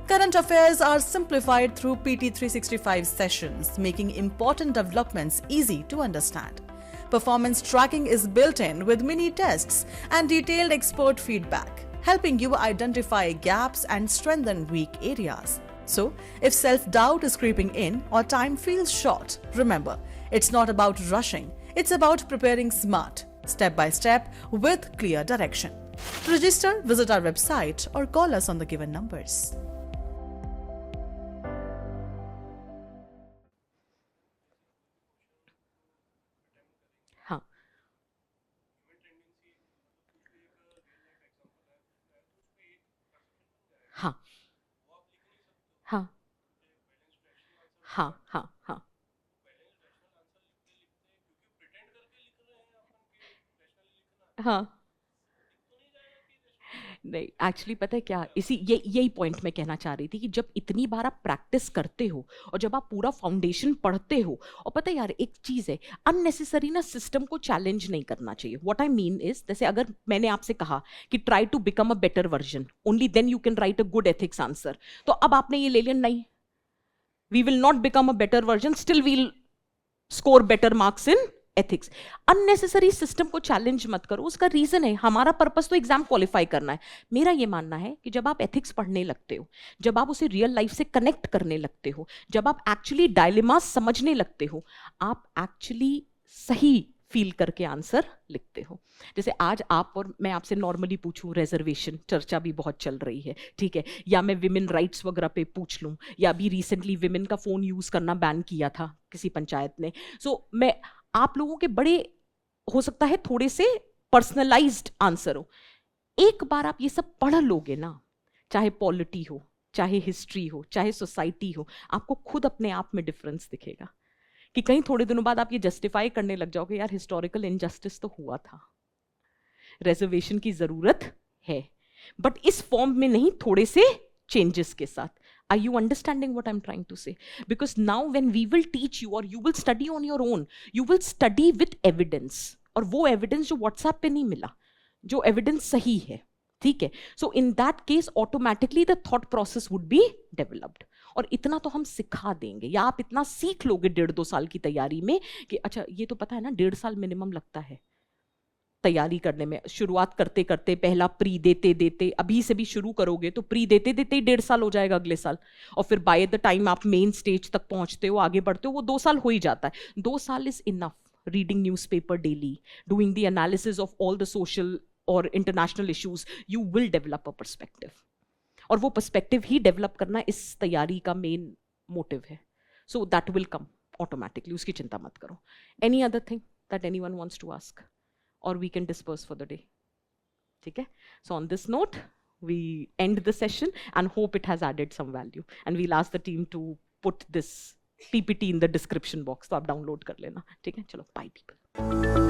Current affairs are simplified through PT 365 sessions, making important developments easy to understand. Performance tracking is built in with mini tests and detailed expert feedback, helping you identify gaps and strengthen weak areas. So, if self-doubt is creeping in or time feels short, remember, it's not about rushing, it's about preparing smart, step by step with clear direction. To register, visit our website or call us on the given numbers. हाँ हाँ हाँ हाँ हाँ हाँ हाँ। नहीं, actually पता है क्या, इसी यही पॉइंट मैं कहना चाह रही थी कि जब इतनी बार आप प्रैक्टिस करते हो और जब आप पूरा फाउंडेशन पढ़ते हो, और पता है यार एक चीज है, अननेसेसरी ना सिस्टम को चैलेंज नहीं करना चाहिए। व्हाट आई मीन इज, जैसे अगर मैंने आपसे कहा कि try to become a better version, only then you can write a good ethics answer, तो अब आपने ये ले लिया, नहीं, we will not become a better version, still we'll score better marks in ethics. Unnecessary system को challenge मत करो, उसका रीजन है, हमारा पर्पस तो एग्जाम क्वालिफाई करना है। मेरा ये मानना है कि जब आप एथिक्स पढ़ने लगते हो, जब आप उसे रियल लाइफ से कनेक्ट करने लगते हो, जब आप एक्चुअली डायलेमास समझने लगते हो, आप एक्चुअली सही फील करके आंसर लिखते हो। जैसे आज आप और मैं आपसे नॉर्मली पूछूं, रिजर्वेशन चर्चा भी बहुत चल रही है, ठीक है, या मैं विमेन राइट्स वगैरह पे पूछ लूं, या अभी रिसेंटली विमेन का फोन यूज करना बैन किया था किसी पंचायत ने। सो मैं आप लोगों के बड़े हो सकता है थोड़े से पर्सनलाइज्ड आंसर हो, एक बार आप ये सब पढ़ लोगे ना, चाहे पॉलिटी हो, चाहे हिस्ट्री हो, चाहे सोसाइटी हो, आपको खुद अपने आप में डिफरेंस दिखेगा कि कहीं थोड़े दिनों बाद आप ये जस्टिफाई करने लग जाओगे, यार हिस्टोरिकल इनजस्टिस तो हुआ था, रिजर्वेशन की जरूरत है, बट इस फॉर्म में नहीं, थोड़े से चेंजेस के साथ। Are you understanding what I'm trying to say? Because now when we will teach you or you will study on your own, you will study with evidence, और वो evidence जो WhatsApp पे नहीं मिला, जो evidence सही है, ठीक है। So in that case automatically the thought process would be developed, और इतना तो हम सिखा देंगे, या आप इतना सीख लोगे 1.5-2 साल की तैयारी में कि अच्छा ये तो पता है ना 1.5 साल मिनिमम लगता है तैयारी करने में। शुरुआत करते करते पहला प्री देते देते, अभी से भी शुरू करोगे तो प्री देते देते ही 1.5 साल हो जाएगा अगले साल, और फिर बाय द टाइम आप मेन स्टेज तक पहुंचते हो, आगे बढ़ते हो, वो 2 साल हो ही जाता है। 2 साल is enough. Reading newspaper daily, doing the analysis of all the social और international issues, you will develop a perspective, और वो पर्सपेक्टिव ही डेवलप करना इस तैयारी का मेन मोटिव है। So that will come automatically, उसकी चिंता मत करो। Any other thing that anyone wants to ask, or we can disperse for the day. Okay? So on this note, we end the session and hope it has added some value. And we'll ask the team to put this PPT in the description box. So आप download कर लेना. ठीक है? चलो, bye people.